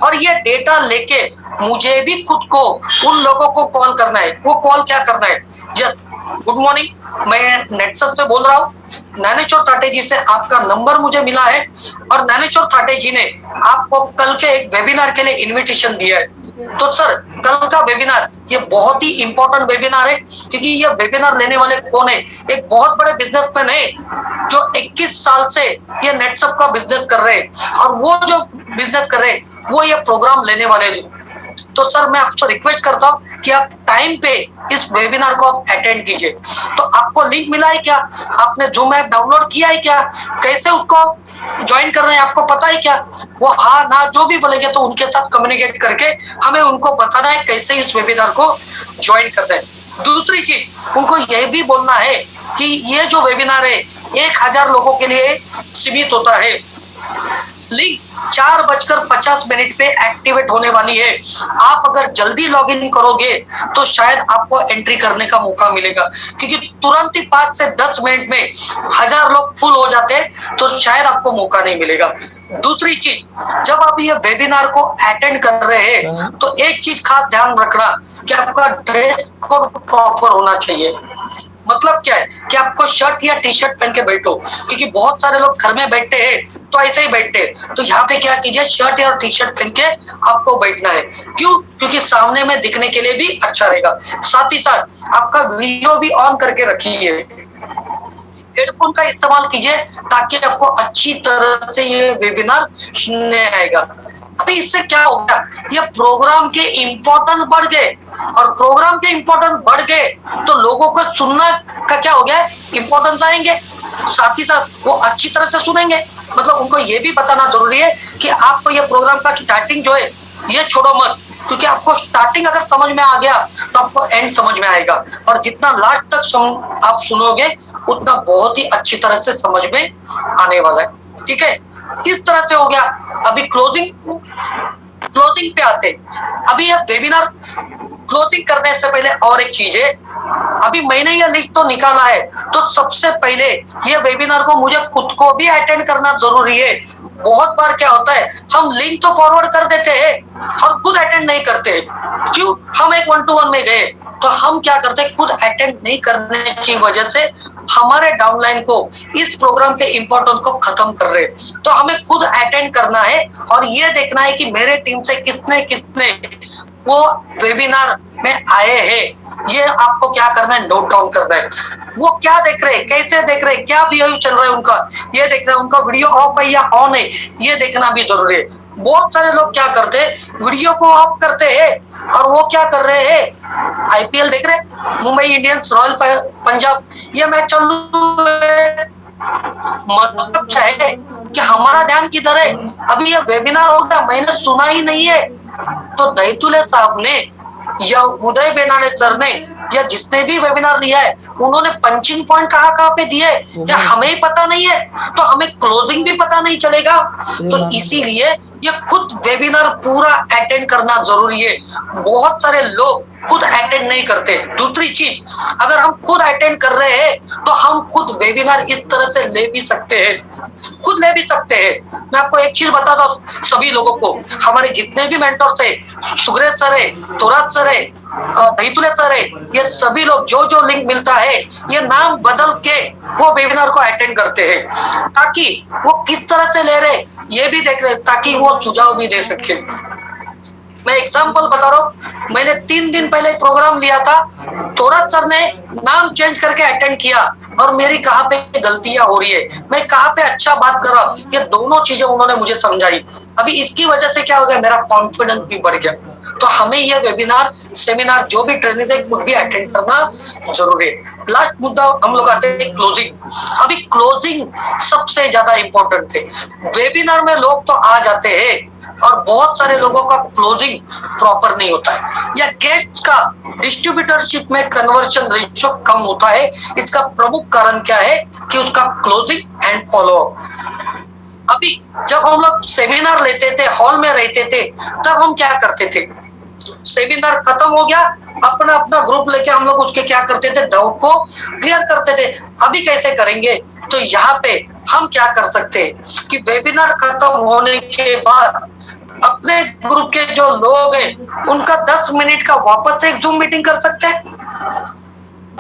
और ये डेटा लेके मुझे भी खुद को उन लोगों को कॉल करना है। वो कॉल क्या करना है, गुड मॉर्निंग, मैं नेटसप से बोल रहा हूँ, ज्ञानेश्वर थाटे जी से आपका नंबर मुझे मिला है और ज्ञानेश्वर थाटे जी ने आपको कल के एक वेबिनार के लिए इनविटेशन दिया है। तो सर कल का वेबिनार ये बहुत ही इंपॉर्टेंट वेबिनार है, क्योंकि ये वेबिनार लेने वाले कौन है, एक बहुत बड़े बिजनेसमैन है जो 21 साल से ये नेटसप का बिजनेस कर रहे हैं और वो जो बिजनेस कर रहे हैं वो ये प्रोग्राम लेने वाले हैं। तो सर मैं आपसे रिक्वेस्ट करता हूँ कि आप टाइम पे इस वेबिनार को आप अटेंड कीजिए। तो आपको लिंक मिला है क्या, आपने जूम ऐप डाउनलोड किया है क्या, कैसे उसको ज्वाइन कर रहे हैं आपको पता है क्या, वो हाँ ना जो भी बोलेंगे तो उनके साथ कम्युनिकेट करके हमें उनको बताना है कैसे इस वेबिनार को ज्वाइन करना है। दूसरी चीज उनको यह भी बोलना है कि ये जो वेबिनार है 1000 लोगों के लिए सीमित होता है, लिंक 4:50 पे एक्टिवेट होने वाली है। आप अगर जल्दी लॉगिन करोगे तो शायद आपको एंट्री करने का मौका मिलेगा, क्योंकि तुरंत ही 5 से 10 मिनट में 1000 लोग फुल हो जाते हैं तो शायद आपको मौका नहीं मिलेगा। दूसरी चीज, जब आप ये वेबिनार को अटेंड कर रहे हैं तो एक चीज खास ध्यान रखना कि आपका ड्रेस कोड प्रॉपर होना चाहिए। मतलब क्या है कि आपको शर्ट या टी शर्ट पहन के बैठो, क्योंकि बहुत सारे लोग घर में बैठते हैं तो ऐसे ही बैठते हैं, तो यहाँ पे क्या कीजिए शर्ट या टी शर्ट पहन के आपको बैठना है। क्यों, क्योंकि सामने में दिखने के लिए भी अच्छा रहेगा। साथ ही साथ आपका वीडियो भी ऑन करके रखिए, हेडफोन का इस्तेमाल कीजिए ताकि आपको अच्छी तरह से ये वेबिनार सुनने आएगा। अभी इससे क्या होगा, ये प्रोग्राम के इम्पोर्टेंस बढ़ गए और प्रोग्राम के इम्पोर्टेंस बढ़ गए तो लोगों को सुनना का क्या हो गया, इम्पोर्टेंस आएंगे, साथ ही साथ वो अच्छी तरह से सुनेंगे। मतलब उनको ये भी बताना जरूरी है कि आपको ये प्रोग्राम का स्टार्टिंग जो है ये छोड़ो मत, क्योंकि आपको स्टार्टिंग अगर समझ में आ गया तो आपको एंड समझ में आएगा और जितना लास्ट तक आप सुनोगे उतना बहुत ही अच्छी तरह से समझ में आने वाला है। ठीक है, इस तरह से हो गया। अभी क्लोजिंग पे आते। अभी ये वेबिनार क्लोजिंग करने से पहले और एक चीज है, अभी मैंने ये लिस्ट तो निकाला है तो सबसे पहले ये वेबिनार को मुझे खुद को भी अटेंड करना जरूरी है। बहुत बार क्या होता है, हम लिंक तो फॉरवर्ड कर देते हैं और खुद अटेंड नहीं करते। क्यों, हम एक 1-to-1 में गए तो हम क्या करते हैं, खुद अटेंड नहीं करने की वजह से हमारे डाउनलाइन को इस प्रोग्राम के इम्पोर्टेंस को खत्म कर रहे हैं। तो हमें खुद अटेंड करना है और ये देखना है कि मेरे टीम से किसने किसने वो वेबिनार में आए हैं, ये आपको क्या करना है, नोट डाउन करना है। वो क्या देख रहे हैं, कैसे देख रहे हैं, क्या बिहेवियर चल रहा है उनका, ये देखना है। उनका वीडियो ऑफ है या ऑन है ये देखना भी जरूरी है। बहुत सारे लोग क्या करते हैं, वीडियो को ऑफ करते हैं और वो क्या कर रहे हैं, आईपीएल देख रहे हैं, मुंबई इंडियंस रॉयल पंजाब ये मैच चालू है। मतलब क्या है कि हमारा ध्यान किधर है, अभी ये वेबिनार हो गया मैंने सुना ही नहीं है। तो दैतुले साहब ने या उदय बेनाने सर ने या जिसने भी वेबिनार लिया है उन्होंने पंचिंग पॉइंट कहाँ पे दिए या हमें ही पता नहीं है, तो हमें क्लोजिंग भी पता नहीं चलेगा। तो इसीलिए ये खुद वेबिनार पूरा अटेंड करना जरूरी है। बहुत सारे लोग खुद अटेंड नहीं करते। दूसरी चीज, अगर हम खुद अटेंड कर रहे हैं तो हम खुद वेबिनार इस तरह से ले भी सकते हैं, खुद ले भी सकते हैं। मैं आपको एक चीज बताता हूँ, सभी लोगों को, हमारे जितने भी मेंटर्स है, सुग्रेत सर है, तुराज सर है, दहीतुले सर है, ये सभी लोग जो जो लिंक मिलता है ये नाम बदल के वो वेबिनार को अटेंड करते हैं, ताकि वो किस तरह से ले रहे ये भी देख रहे, ताकि वो सुझाव भी दे सके। मैं एग्जांपल बता रहा हूँ, मैंने 3 दिन पहले एक प्रोग्राम लिया था, तोरत सर ने नाम चेंज करके अटेंड किया और मेरी कहाँ पे गलतियां हो रही है, मैं कहाँ पे अच्छा बात कर रहा हूँ, ये दोनों चीजें उन्होंने मुझे समझाई। अभी इसकी वजह से क्या हो गया, मेरा कॉन्फिडेंस भी बढ़ गया। तो हमें ये वेबिनार, सेमिनार, जो भी ट्रेनिंग है, खुद भी अटेंड करना जरूरी है। लास्ट मुद्दा हम लोग आते हैं क्लोजिंग। अभी क्लोजिंग सबसे ज्यादा इंपॉर्टेंट है। वेबिनार में लोग तो आ जाते हैं और बहुत सारे लोगों का क्लोजिंग प्रॉपर नहीं होता है, या गेस्ट का डिस्ट्रीब्यूटरशिप में कन्वर्शन रेशियो कम होता है। इसका प्रमुख कारण क्या है कि उसका क्लोजिंग एंड फॉलो अप। अभी जब हम लोग सेमिनार लेते थे, हॉल में रहते थे, तब हम क्या करते थे, सेमिनार खत्म हो गया, अपना अपना ग्रुप लेके हम लोग उसके क्या करते थे, डाउट को क्लियर करते थे। अभी कैसे करेंगे, तो यहाँ पे हम क्या कर सकते हैं कि वेबिनार खत्म होने के बाद अपने ग्रुप के जो लोग हैं उनका 10 मिनट का वापस से एक जूम मीटिंग कर सकते हैं,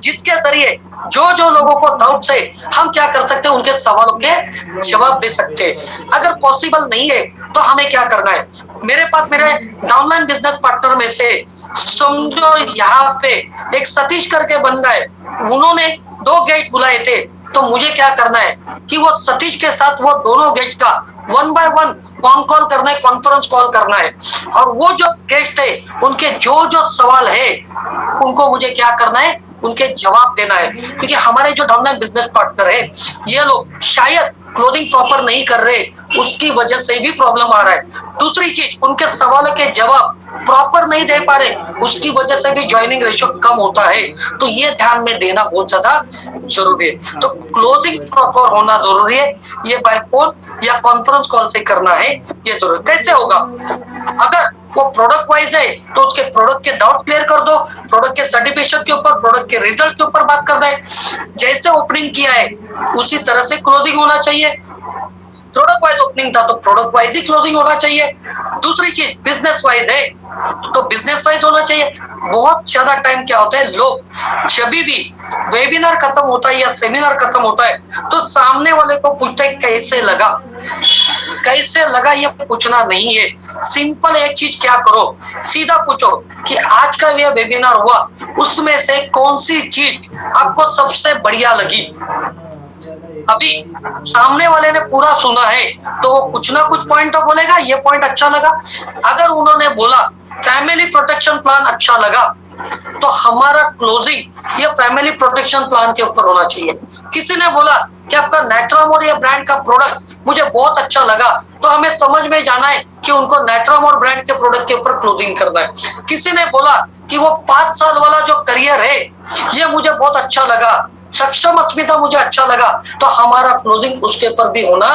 जिसके जरिए जो जो लोगों को डाउट्स है हम क्या कर सकते हैं, उनके सवालों के जवाब दे सकते हैं। अगर पॉसिबल नहीं है तो हमें क्या करना है, मेरे पास मेरे डाउनलाइन बिजनेस पार्टनर में से समझो यहाँ पे एक सतीश करके बंदा है, उन्होंने 2 गेस्ट बुलाए थे, तो मुझे क्या करना है कि वो सतीश के साथ वो दोनों गेस्ट का 1 by 1 कॉल करना है, कॉन्फ्रेंस कॉल करना है, और वो जो गेस्ट है उनके जो जो सवाल है उनको मुझे क्या करना है, उनके जवाब देना है। क्योंकि हमारे जो डाउनलाइन बिजनेस पार्टनर है ये लोग शायद क्लोजिंग प्रॉपर नहीं कर रहे, उसकी वजह से भी प्रॉब्लम आ रहा है। दूसरी चीज, उनके सवालों के जवाब प्रॉपर नहीं दे पा रहे, उसकी वजह से भी ज्वाइनिंग रेशियो कम होता है। तो ये ध्यान में देना बहुत ज्यादा जरूरी है। तो क्लोजिंग प्रॉपर होना जरूरी है, ये बाय फोन या कॉन्फ्रेंस कॉल से करना है, ये जरूरी। कैसे होगा, अगर वो प्रोडक्ट वाइज है तो उसके प्रोडक्ट के डाउट क्लियर कर दो, प्रोडक्ट के सर्टिफिकेशन के ऊपर, प्रोडक्ट के रिजल्ट के ऊपर बात करना है। जैसे ओपनिंग किया है उसी तरह से क्लोजिंग होना चाहिए। प्रोडक्ट वाइज ओपनिंग था तो प्रोडक्ट वाइज ही क्लोजिंग होना चाहिए। दूसरी चीज, बिजनेस वाइज है तो बिजनेस वाइज होना चाहिए। बहुत ज्यादा टाइम क्या होता है, लोग जब भी वेबिनार खत्म होता है या सेमिनार खत्म होता है तो सामने वाले को पूछते हैं कैसे लगा, कैसे लगा, ये पूछना नहीं है। सिंपल एक चीज क्या करो, सीधा पूछो कि आज का ये वेबिनार हुआ उसमें से कौन सी चीज आपको सबसे बढ़िया लगी। अभी सामने वाले ने पूरा सुना है तो वो कुछ ना कुछ पॉइंट तो बोलेगा, ये पॉइंट अच्छा लगा। अगर उन्होंने बोला फैमिली प्रोटेक्शन प्लान अच्छा लगा तो हमारा क्लोजिंग ये फैमिली प्रोटेक्शन प्लान के ऊपर होना चाहिए। किसी ने बोला कि आपका नेट्रामोर या ब्रांड का प्रोडक्ट मुझे बहुत अच्छा लगा, तो हमें समझ में जाना है कि उनको नेट्रामोर ब्रांड के प्रोडक्ट के ऊपर क्लोजिंग करना है। किसी ने बोला कि वो 5 साल वाला जो करियर है ये मुझे बहुत अच्छा लगा, सक्षम अस्मिता मुझे अच्छा लगा, तो हमारा क्लोजिंग उसके ऊपर भी होना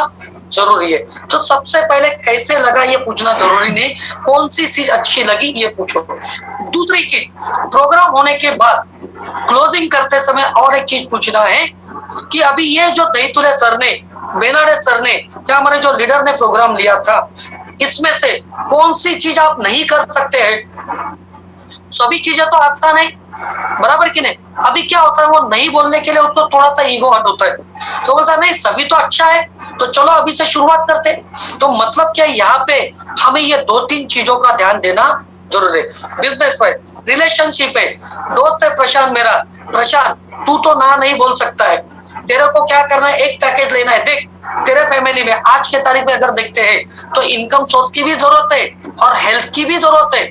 जरूरी है। तो सबसे पहले कैसे लगा ये पूछना जरूरी नहीं, कौन सी चीज अच्छी लगी ये पूछो। दूसरी चीज, प्रोग्राम होने के बाद क्लोजिंग करते समय और एक चीज पूछना है कि अभी ये जो दहीतुले सर ने, बेनाडे सर ने, या हमारे जो लीडर ने प्रोग्राम लिया था, इसमें से कौन सी चीज आप नहीं कर सकते हैं। सभी चीजें तो आता नहीं, बराबर कि नहीं। अभी क्या होता है, वो नहीं बोलने के लिए उसको थोड़ा सा ईगो हट होता है, तो बोलता है नहीं सभी तो अच्छा है तो चलो अभी से शुरुआत करते हैं। तो मतलब क्या, यहाँ पे हमें ये 2-3 चीजों का ध्यान देना जरूरी है। बिजनेस वाइज रिलेशनशिप है, दोस्त है प्रशांत मेरा, प्रशांत तू तो ना नहीं बोल सकता है, तेरे को क्या करना है, एक पैकेज लेना है। देख तेरे फैमिली में आज के तारीख में अगर देखते हैं तो इनकम सोर्स की भी जरूरत है और हेल्थ की भी जरूरत है।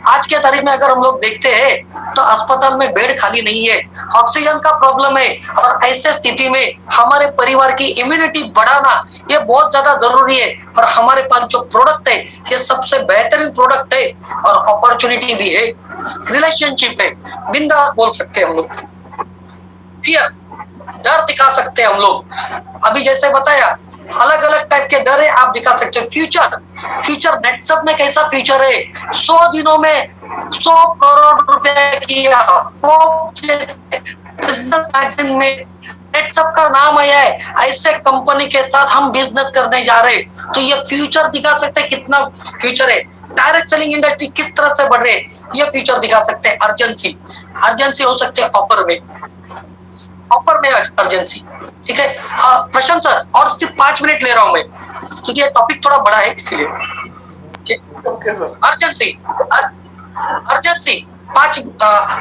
आज के तारीख में अगर हम लोग देखते हैं तो अस्पताल में बेड खाली नहीं है, ऑक्सीजन का प्रॉब्लम है, और ऐसे स्थिति में हमारे परिवार की इम्यूनिटी बढ़ाना ये बहुत ज्यादा जरूरी है। और हमारे पास जो प्रोडक्ट है ये सबसे बेहतरीन प्रोडक्ट है और अपॉर्चुनिटी भी है। रिलेशनशिप है, बिंदास बोल सकते हैं हम लोग, फियर डर दिखा सकते हैं हम लोग। अभी जैसे बताया अलग अलग टाइप के डर है, आप दिखा सकते हैं। फ्यूचर नेटसप में कैसा फ्यूचर है, 100 दिनों में 100 करोड़ रुपए किया, बिजनेस मैगजीन में सबका नाम आया है, ऐसे कंपनी के साथ हम बिजनेस करने जा रहे हैं। तो ये फ्यूचर दिखा सकते हैं कितना फ्यूचर है। डायरेक्ट सेलिंग इंडस्ट्री किस तरह से बढ़ रहे हैं ये फ्यूचर दिखा सकते हैं। अर्जेंसी हो सकते हैं ऑफर में अर्जेंसी। ठीक है प्रशांत सर, और सिर्फ 5 मिनट ले रहा हूं मैं क्योंकि ये टॉपिक थोड़ा बड़ा है इसीलिए।
Okay sir.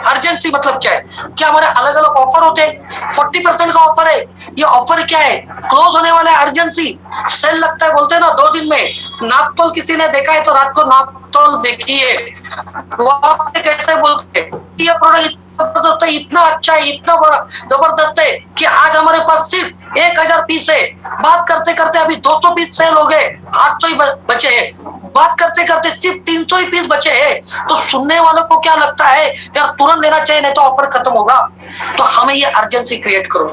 अर्जेंसी मतलब क्या है? क्या हमारे अलग अलग ऑफर होते हैं? 40% का ऑफर है, ये ऑफर क्या है? क्लोज होने वाला है अर्जेंसी। सेल लगता है बोलते हैं ना 2 दिन में। नापतोल किसी ने देखा है तो रात को नापतोल देखिए, वहां पे कैसे बोलते हैं ये प्रोडक्ट जबरदस्त है, इतना अच्छा है, इतना जबरदस्त है कि आज हमारे पास सिर्फ 1000 पीस है। बात करते करते अभी 200 पीस सेल हो गए, 800 ही बचे हैं। बात करते करते सिर्फ 300 ही पीस बचे हैं। तो सुनने वालों को क्या लगता है यार तुरंत लेना चाहिए नहीं तो ऑफर खत्म होगा। तो हमें ये अर्जेंसी क्रिएट करो।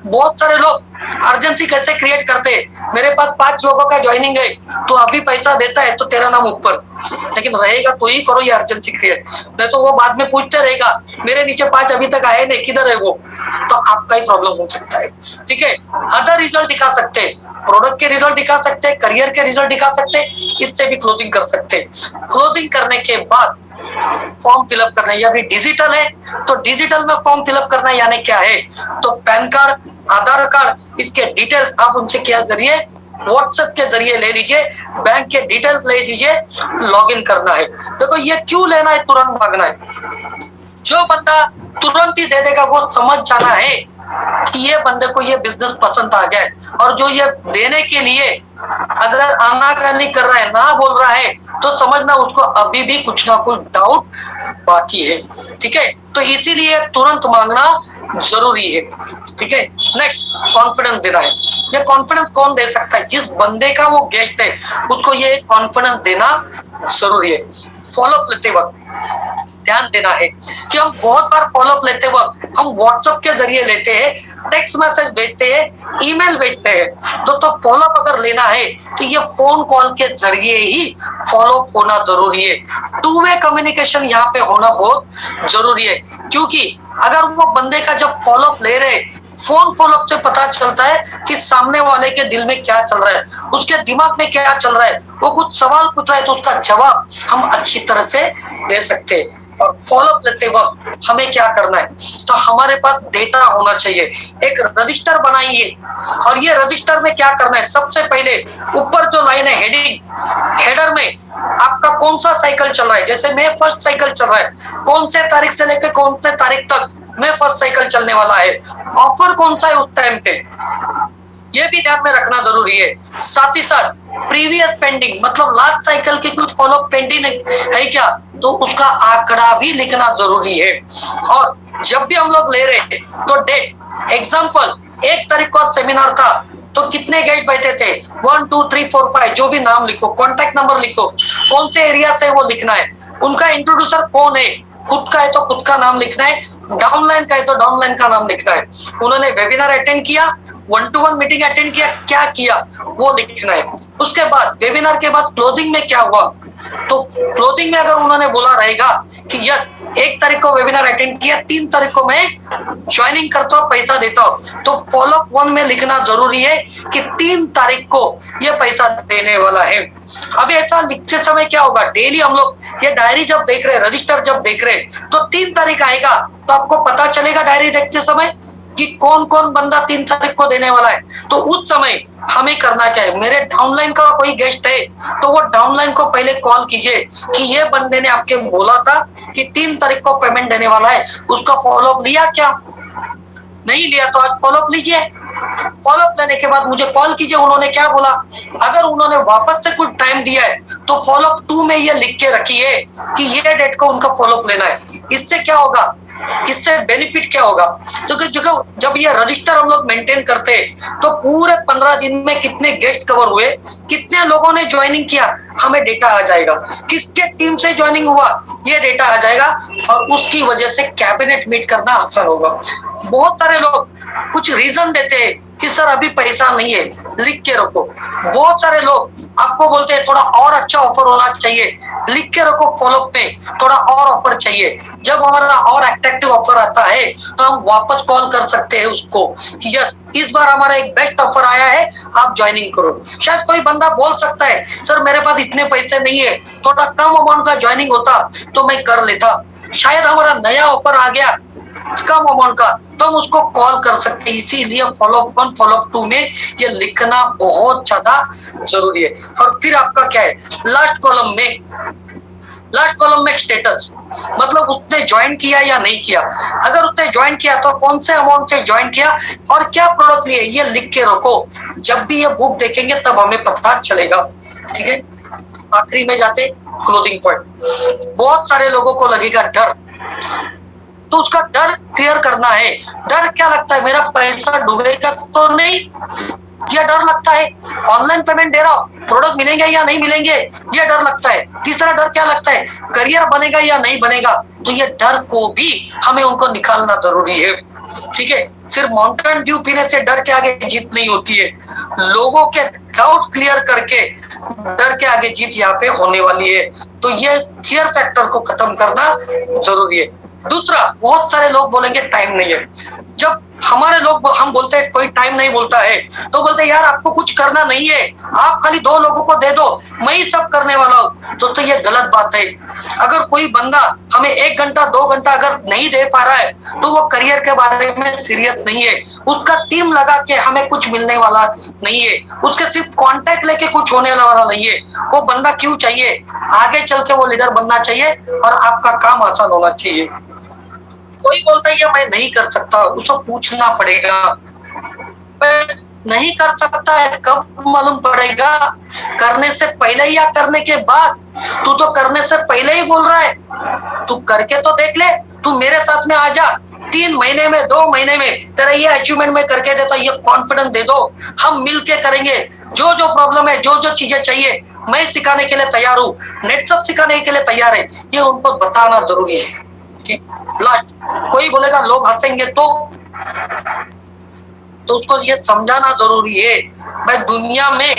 बहुत सारे लोग अर्जेंसी कैसे क्रिएट करते हैं? मेरे पास 5 लोगों का ज्वाइनिंग है, तो अभी पैसा देता है तो तेरा नाम ऊपर, लेकिन रहेगा तो ही करो ये अर्जेंसी क्रिएट, नहीं तो वो बाद में पूछते रहेगा मेरे नीचे 5 अभी तक आए नहीं, किधर है वो? तो आपका ही प्रॉब्लम हो सकता है। ठीक है, अदर रिजल्ट दिखा सकते हैं, प्रोडक्ट के रिजल्ट दिखा सकते हैं, करियर के रिजल्ट दिखा सकते हैं, इससे भी क्लोजिंग कर सकते हैं। क्लोजिंग करने के बाद फॉर्म फिलअप करना है, या भी डिजिटल है तो डिजिटल में फॉर्म फिलअप करना है, यानी क्या है तो पैन कार्ड, आधार कार्ड, इसके डिटेल्स आप उनसे क्या जरिए व्हाट्सएप के जरिए ले लीजिए, बैंक के डिटेल्स ले लीजिए, लॉगिन करना है। देखो ये क्यों लेना है, तुरंत मांगना है। जो बंदा तुरंत ही दे देगा वो समझ जाना है कि ये बंदे को ये बिजनेस पसंद आ गया है, और जो ये देने के लिए अगर आनाकानी कर रहा है, ना बोल रहा है, तो समझना उसको अभी भी कुछ ना कुछ डाउट बाकी है। ठीक है, तो इसीलिए तुरंत मांगना जरूरी है। ठीक है, नेक्स्ट कॉन्फिडेंस देना है। ये कॉन्फिडेंस कौन दे सकता है? जिस बंदे का वो गेस्ट है उसको ये कॉन्फिडेंस देना जरूरी है। फॉलोअप लेते वक्त ध्यान देना है कि हम बहुत बार फॉलोअप लेते वक्त हम व्हाट्सएप के जरिए लेते हैं, टेक्स्ट मैसेज भेजते हैं, ईमेल भेजते हैं। तो फॉलोअप अगर लेना है तो ये फोन कॉल के जरिए ही फॉलोअप होना जरूरी है। 2 वे कम्युनिकेशन यहाँ पे होना बहुत जरूरी है, क्योंकि अगर वो बंदे का जब फॉलोअप ले रहे फोन फॉलोअप से पता चलता है कि सामने वाले के दिल में क्या चल रहा है, उसके दिमाग में क्या चल रहा है। वो कुछ सवाल पूछ रहा है तो उसका जवाब हम अच्छी तरह से दे सकते हैं। और फॉलोअप लेते वक्त हमें क्या करना है, तो हमारे पास डेटा होना चाहिए। एक रजिस्टर बनाइए, और ये रजिस्टर में क्या करना है, सबसे पहले ऊपर जो लाइन है हेडर में आपका कौन सा साइकिल चल रहा है। जैसे मैं फर्स्ट साइकिल चल रहा है, कौन से तारीख से लेकर कौन से तारीख तक मैं फर्स्ट साइकिल चलने वाला है, ऑफर कौन सा है उस टाइम पे, ये भी ध्यान में रखना जरूरी है। साथ ही साथ प्रीवियस पेंडिंग, मतलब लास्ट साइकिल की कुछ फॉलोअप पेंडिंग है क्या, तो उसका आंकड़ा भी लिखना जरूरी है। और जब भी हम लोग ले रहे हैं तो डेट, एग्जांपल 1 तारीख को सेमिनार था तो कितने गेस्ट बैठे थे, 1 2 3 4 5, जो भी नाम लिखो, कॉन्टेक्ट नंबर लिखो, कौन से एरिया से वो लिखना है, उनका इंट्रोड्यूसर कौन है, खुद का है तो खुद का नाम लिखना है, डाउनलाइन का है तो डाउनलाइन का नाम लिखना है, उन्होंने वेबिनार अटेंड किया, 1-to-1 मीटिंग अटेंड किया, क्या किया वो लिखना है। उसके बाद वेबिनार के बाद क्लोजिंग में क्या हुआ, तो क्लोजिंग में अगर उन्होंने बोला रहेगा कि यस 1 तारीख को वेबिनार अटेंड किया, 3 तारीख को मैं ज्वाइनिंग करता हूँ, पैसा देता हूँ, तो फॉलोअप 1 में लिखना जरूरी है कि 3 तारीख को ये पैसा देने वाला है। अब ऐसा लिखते समय क्या होगा, डेली हम लोग ये डायरी जब देख रहे हैं, रजिस्टर जब देख रहे हैं, तो 3 तारीख आएगा तो आपको पता चलेगा डायरी देखते समय कि कौन कौन बंदा 3 तारीख को देने वाला है। तो उस समय हमें करना क्या है, मेरे डाउनलाइन का कोई गेस्ट है तो वो डाउनलाइन को पहले कॉल कीजिए कि ये बंदे ने आपके बोला था कि 3 तारीख को पेमेंट देने वाला है, उसका फॉलोअप लिया क्या, नहीं लिया तो आज फॉलोअप लीजिए। फॉलोअप लेने के बाद मुझे कॉल कीजिए उन्होंने क्या बोला। अगर उन्होंने वापस से कुछ टाइम दिया है तो फॉलोअप 2 में ये लिख के रखिए कि ये डेट को उनका फॉलोअप लेना है। इससे क्या होगा, इससे बेनिफिट क्या होगा, तो जब ये रजिस्टर हम लोग मेंटेन करते हैं तो पूरे 15 दिन में कितने गेस्ट कवर हुए, कितने लोगों ने ज्वाइनिंग किया, हमें डेटा आ जाएगा, किसके टीम से ज्वाइनिंग हुआ ये डेटा आ जाएगा, और उसकी वजह से कैबिनेट मीट करना आसान होगा। बहुत सारे लोग कुछ रीजन देते हैं कि सर अभी पैसा नहीं है, लिख के रखो। बहुत सारे लोग आपको बोलते हैं थोड़ा और अच्छा ऑफर होना चाहिए, लिख के रखो फॉलोअप में थोड़ा और ऑफर चाहिए। जब हमारा और अट्रैक्टिव ऑफर आता है तो हम वापस कॉल कर सकते हैं उसको कि यस इस बार हमारा एक बेस्ट ऑफर आया है, आप ज्वाइनिंग करो। शायद कोई बंदा बोल सकता है सर मेरे पास इतने पैसे नहीं है, थोड़ा कम अमाउंट का ज्वाइनिंग होता तो मैं कर लेता। शायद हमारा नया ऑफर आ गया कम अमाउंट का, तो हम उसको कॉल कर सकते हैं। इसीलिए फॉलोअप 1 फॉलोअप 2 में ये लिखना बहुत ज्यादा जरूरी है। और फिर आपका क्या है, लास्ट कॉलम में स्टेटस, मतलब उसने ज्वाइन किया या नहीं किया। अगर उसने ज्वाइन किया तो कौन से अमाउंट से ज्वाइन किया और क्या प्रोडक्ट लिए, ये लिख के रखो। जब भी ये बुक देखेंगे तब हमें पता चलेगा। ठीक है, आखिरी में जाते क्लोजिंग पॉइंट। बहुत सारे लोगों को लगेगा डर, तो उसका डर क्लियर करना है। डर क्या लगता है, मेरा पैसा डूबेगा तो नहीं, ये डर लगता है। ऑनलाइन पेमेंट दे रहा हूं, प्रोडक्ट मिलेंगे या नहीं मिलेंगे, ये डर लगता है। तीसरा डर क्या लगता है, करियर बनेगा या नहीं बनेगा। तो ये डर को भी हमें उनको निकालना जरूरी है। ठीक है, सिर्फ माउंटेन ड्यू पीने से डर के आगे जीत नहीं होती है, लोगों के डाउट क्लियर करके डर के आगे जीत यहाँ पे होने वाली है। तो ये फियर फैक्टर को खत्म करना जरूरी है। दूसरा, बहुत सारे लोग बोलेंगे टाइम नहीं है। जब हमारे लोग हम बोलते हैं कोई टाइम नहीं बोलता है तो बोलते हैं यार आपको कुछ करना नहीं है, आप खाली 2 लोगों को दे दो, मैं ही सब करने वाला हूँ। तो ये गलत बात है। अगर कोई बंदा हमें 1 घंटा 2 घंटा अगर नहीं दे पा रहा है तो वो करियर के बारे में सीरियस नहीं है। उसका टीम लगा के हमें कुछ मिलने वाला नहीं है, उसके सिर्फ कॉन्टेक्ट लेके कुछ होने वाला नहीं है। वो बंदा क्यों चाहिए, आगे चल के वो लीडर बनना चाहिए और आपका काम आसान होना चाहिए। कोई बोलता है मैं नहीं कर सकता, उसको पूछना पड़ेगा। नहीं कर सकता है कब मालूम पड़ेगा, करने से पहले या करने के बाद। तू तो करने से पहले ही बोल रहा है, तू करके तो देख ले। तू मेरे साथ में आ जा, 3 महीने में 2 महीने में तेरा ये अचीवमेंट में करके देता, ये कॉन्फिडेंस दे दो, हम मिलके करेंगे। जो जो प्रॉब्लम है, जो जो चीजें चाहिए, मैं सिखाने के लिए तैयार हूँ, नेट सब सिखाने के लिए तैयार है, ये उनको बताना जरूरी है। लास्ट, कोई बोलेगा लोग हंसेंगे तो उसको ये समझाना जरूरी है भाई दुनिया में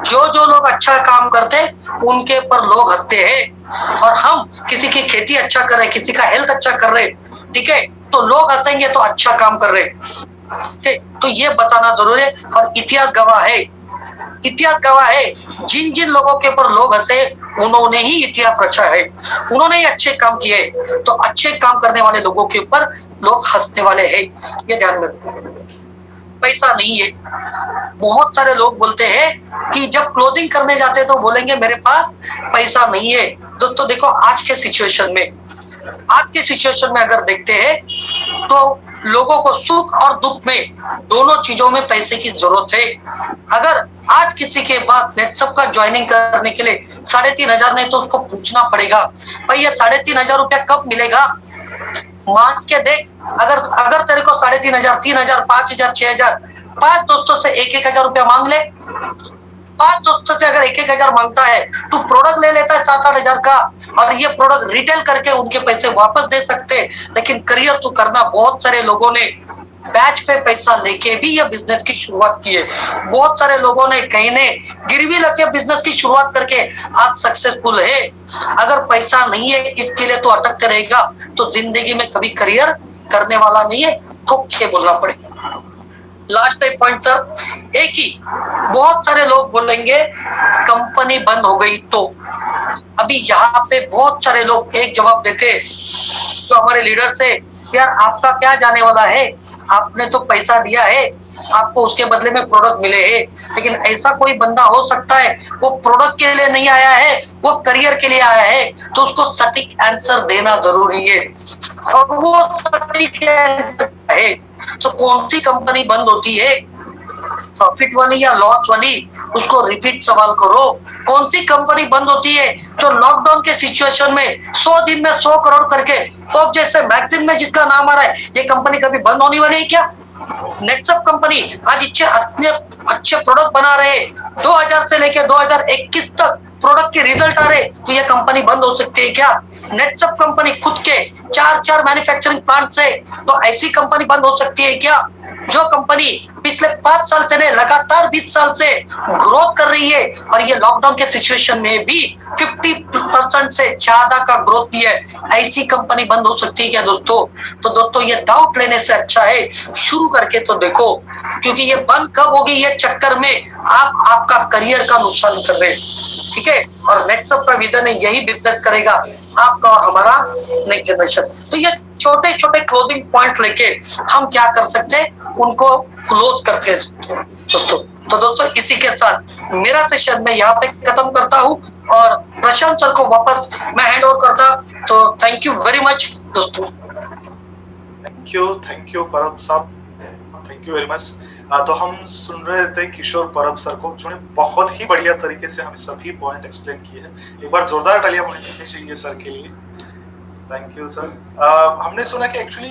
जो जो लोग अच्छा काम करते उनके ऊपर लोग हंसते हैं। और हम किसी की खेती अच्छा कर रहे, किसी का हेल्थ अच्छा कर रहे, ठीक है, तो लोग हंसेंगे तो अच्छा काम कर रहे। ठीक है, तो ये बताना जरूरी है। और इतिहास गवाह है जिन जिन लोगों के ऊपर लोग हंसे उन्होंने ही इतिहास रचा है, उन्होंने ही अच्छे काम किए। तो अच्छे काम करने वाले लोगों के ऊपर लोग हंसने वाले हैं, ये ध्यान में रखो। पैसा नहीं है, बहुत सारे लोग बोलते हैं कि जब क्लोजिंग करने जाते हैं तो बोलेंगे मेरे पास पैसा नहीं है। दोस्तों देखो आज के सिचुएशन में अगर देखते हैं तो लोगों को सुख और दुख में दोनों चीजों में पैसे की जरूरत है। अगर आज किसी के पास नेटसप का ज्वाइनिंग करने के लिए 3,500 नहीं तो उसको पूछना पड़ेगा भाई ये 3,500 रुपया कब मिलेगा। मांग के देख, अगर तेरे को 3,500, 3,000, 5,000, 6,000, 5 दोस्तों से 1,000 रुपया मांग ले। 5 दोस्तों से अगर 1,000 मांगता है तो प्रोडक्ट ले लेता है 7-8 हजार का, और ये प्रोडक्ट रिटेल करके उनके पैसे वापस दे सकते हैं। लेकिन करियर तो करना, बहुत सारे लोगों ने बैच पे पैसा लेके भी ये बिजनेस की शुरुआत की है। बहुत सारे लोगों ने कहीं ने गिरवी लेके बिजनेस की शुरुआत करके आज सक्सेसफुल है। अगर पैसा नहीं है इसके लिए तो अटकते रहेगा तो जिंदगी में कभी करियर करने वाला नहीं है, धोखे बोलना पड़ेगा। लास्ट पॉइंट सर एक ही, बहुत सारे लोग बोलेंगे कंपनी बंद हो गई तो। अभी यहाँ पे बहुत सारे लोग एक जवाब देते तो हमारे लीडर से, यार आपका क्या जाने वाला है, आपने तो पैसा दिया है, आपको उसके बदले में प्रोडक्ट मिले हैं। लेकिन ऐसा कोई बंदा हो सकता है वो प्रोडक्ट के लिए नहीं आया है, वो करियर के लिए आया है, तो उसको सटीक आंसर देना जरूरी है। और वो सटीक आंसर है तो कौन सी कंपनी बंद होती है, प्रॉफिट वाली या लॉस वाली, उसको रिपीट सवाल करो। कौन सी कंपनी बंद होती है जो लॉकडाउन के सिचुएशन में 100 दिन में 100 करोड़ करके, फोर्ब्स जैसे मैगजीन में जिसका नाम आ रहा है, ये कंपनी कभी बंद होने वाली है क्या? नेटसप कंपनी आज अच्छे प्रोडक्ट बना रहे, 2000 से लेकर 2021 तक प्रोडक्ट के रिजल्ट आ रहे, तो ये कंपनी बंद हो सकती है क्या? नेटसप कंपनी खुद के 4 मैन्युफैक्चरिंग प्लांट से, तो ऐसी कंपनी बंद हो सकती है क्या? जो कंपनी पिछले 5 साल से नहीं, लगातार 20 साल से ग्रोथ कर रही है, और ये लॉकडाउन के सिचुएशन में भी 50% से ज्यादा का ग्रोथ दिया है। ऐसी कंपनी बंद हो सकती है क्या दोस्तों? तो दोस्तों ये डाउट लेने से अच्छा है शुरू करके तो देखो, क्योंकि ये बंद कब होगी ये चक्कर में आप आपका करियर का नुकसान कर रहे हैं, ठीक है। और नेक्स्ट का विजन है यही बिजनेस करेगा आपका और हमारा नेक्स्ट जनरेशन। तो ये छोटे छोटे क्लोजिंग पॉइंट लेके हम क्या कर सकते हैं, उनको क्लोज करते हैं दोस्तों। तो दोस्तों इसी के साथ मेरा सेशन मैं यहाँ पे खत्म करता हूँ, और प्रशांत सर को वापस मैं हैंड ओवर करता। तो थैंक यू वेरी मच दोस्तों।
थैंक यू परब साहब, थैंक यू वेरी मच। तो हम सुन रहे थे किशोर परब सर को, जिन्होंने बहुत ही बढ़िया तरीके से हमें सभी पॉइंट एक्सप्लेन किए हैं। एक बार जोरदार तालियां होनी चाहिए सर के लिए। Thank you sir. हमने सुना कि एक्चुअली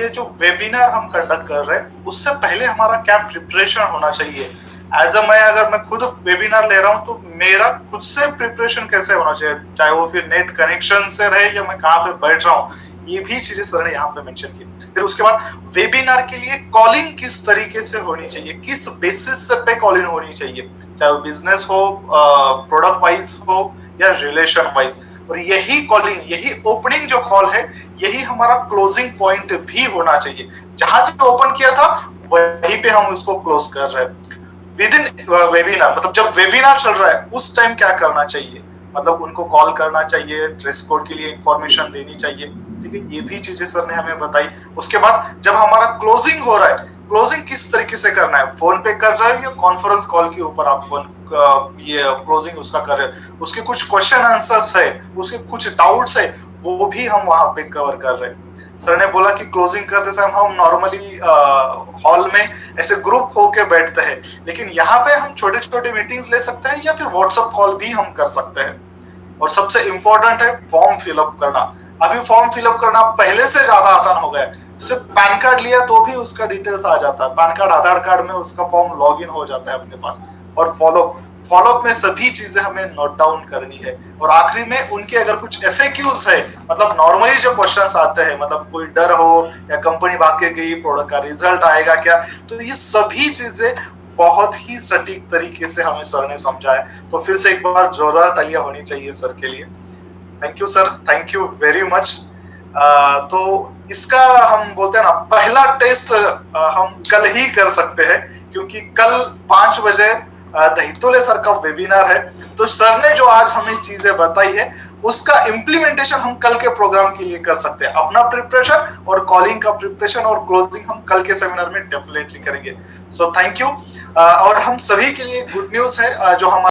ये जो वेबिनार हम कंडक्ट कर रहे हैं उससे पहले हमारा क्या प्रिपरेशन होना चाहिए। अगर मैं खुद वेबिनार ले रहा हूँ तो मेरा खुद से प्रिपरेशन कैसे होना चाहिए, चाहे वो फिर नेट कनेक्शन से रहे या मैं कहाँ पे बैठ रहा हूँ, ये भी चीजें सर ने यहाँ पे मेंशन की। फिर उसके बाद वेबिनार के लिए कॉलिंग किस तरीके से होनी चाहिए, किस बेसिस पे कॉलिंग होनी चाहिए, चाहे वो बिजनेस हो, प्रोडक्ट वाइज हो या रिलेशन वाइज। और यही कॉलिंग, यही ओपनिंग जो कॉल है, यही हमारा क्लोजिंग पॉइंट भी होना चाहिए। जहां से ओपन किया था वहीं पे हम उसको क्लोज कर रहे हैं विद इन वेबिनार। मतलब जब वेबिनार चल रहा है उस टाइम क्या करना चाहिए, मतलब उनको कॉल करना चाहिए, ड्रेस कोड के लिए इंफॉर्मेशन देनी चाहिए, ठीक है। ये भी चीजें सर ने हमें बताई। उसके बाद जब हमारा क्लोजिंग हो रहा है, क्लोजिंग किस तरीके से करना है, फोन पे कर रहे हो या कॉन्फ्रेंस कॉल के ऊपर आप ये क्लोजिंग उसका कर रहे हैं, उसके कुछ क्वेश्चन आंसर्स है, उसके कुछ डाउट्स है, वो भी हम वहां पे कवर कर रहे हैं। सर ने बोला कि क्लोजिंग करते समय हम नॉर्मली हॉल में ऐसे ग्रुप होके बैठते हैं, लेकिन यहाँ पे हम छोटे छोटे मीटिंग्स ले सकते हैं या फिर व्हाट्सएप कॉल भी हम कर सकते हैं। और सबसे इम्पोर्टेंट है फॉर्म फिलअप करना। अभी फॉर्म फिलअप करना पहले से ज्यादा आसान हो गया है। सिर्फ पैन कार्ड लिया तो भी उसका डिटेल्स आ जाता है, पैन कार्ड आधार कार्ड में उसका फॉर्म लॉग इन हो जाता है अपने पास। और फॉलोअप में सभी चीजें हमें नोट डाउन करनी है। और आखिरी में उनके अगर कुछ FAQs है, मतलब नॉर्मली जो क्वेश्चंस आते हैं, मतलब कोई डर हो या कंपनी भाग के गई, प्रोडक्ट का रिजल्ट आएगा क्या, तो ये सभी चीजें बहुत ही सटीक तरीके से हमें सर ने समझाया। तो फिर से एक बार जोरदार तालियां होनी चाहिए सर के लिए। Thank you sir, thank you very much. तो इसका हम बोलते हैं ना, पहला टेस्ट हम कल ही कर सकते हैं, क्योंकि कल 5 बजे दहितोले सर का वेबिनार है। तो सर ने जो आज हमें चीजें बताई है उसका इम्प्लीमेंटेशन हम कल के प्रोग्राम के लिए कर सकते हैं। अपना प्रिपरेशन और कॉलिंग का प्रिपरेशन और क्लोजिंग हम कल के सेमिनार में डेफिनेटली करेंगे। So thank you. और हम सभी के लिए गुड न्यूज है, जो हमारा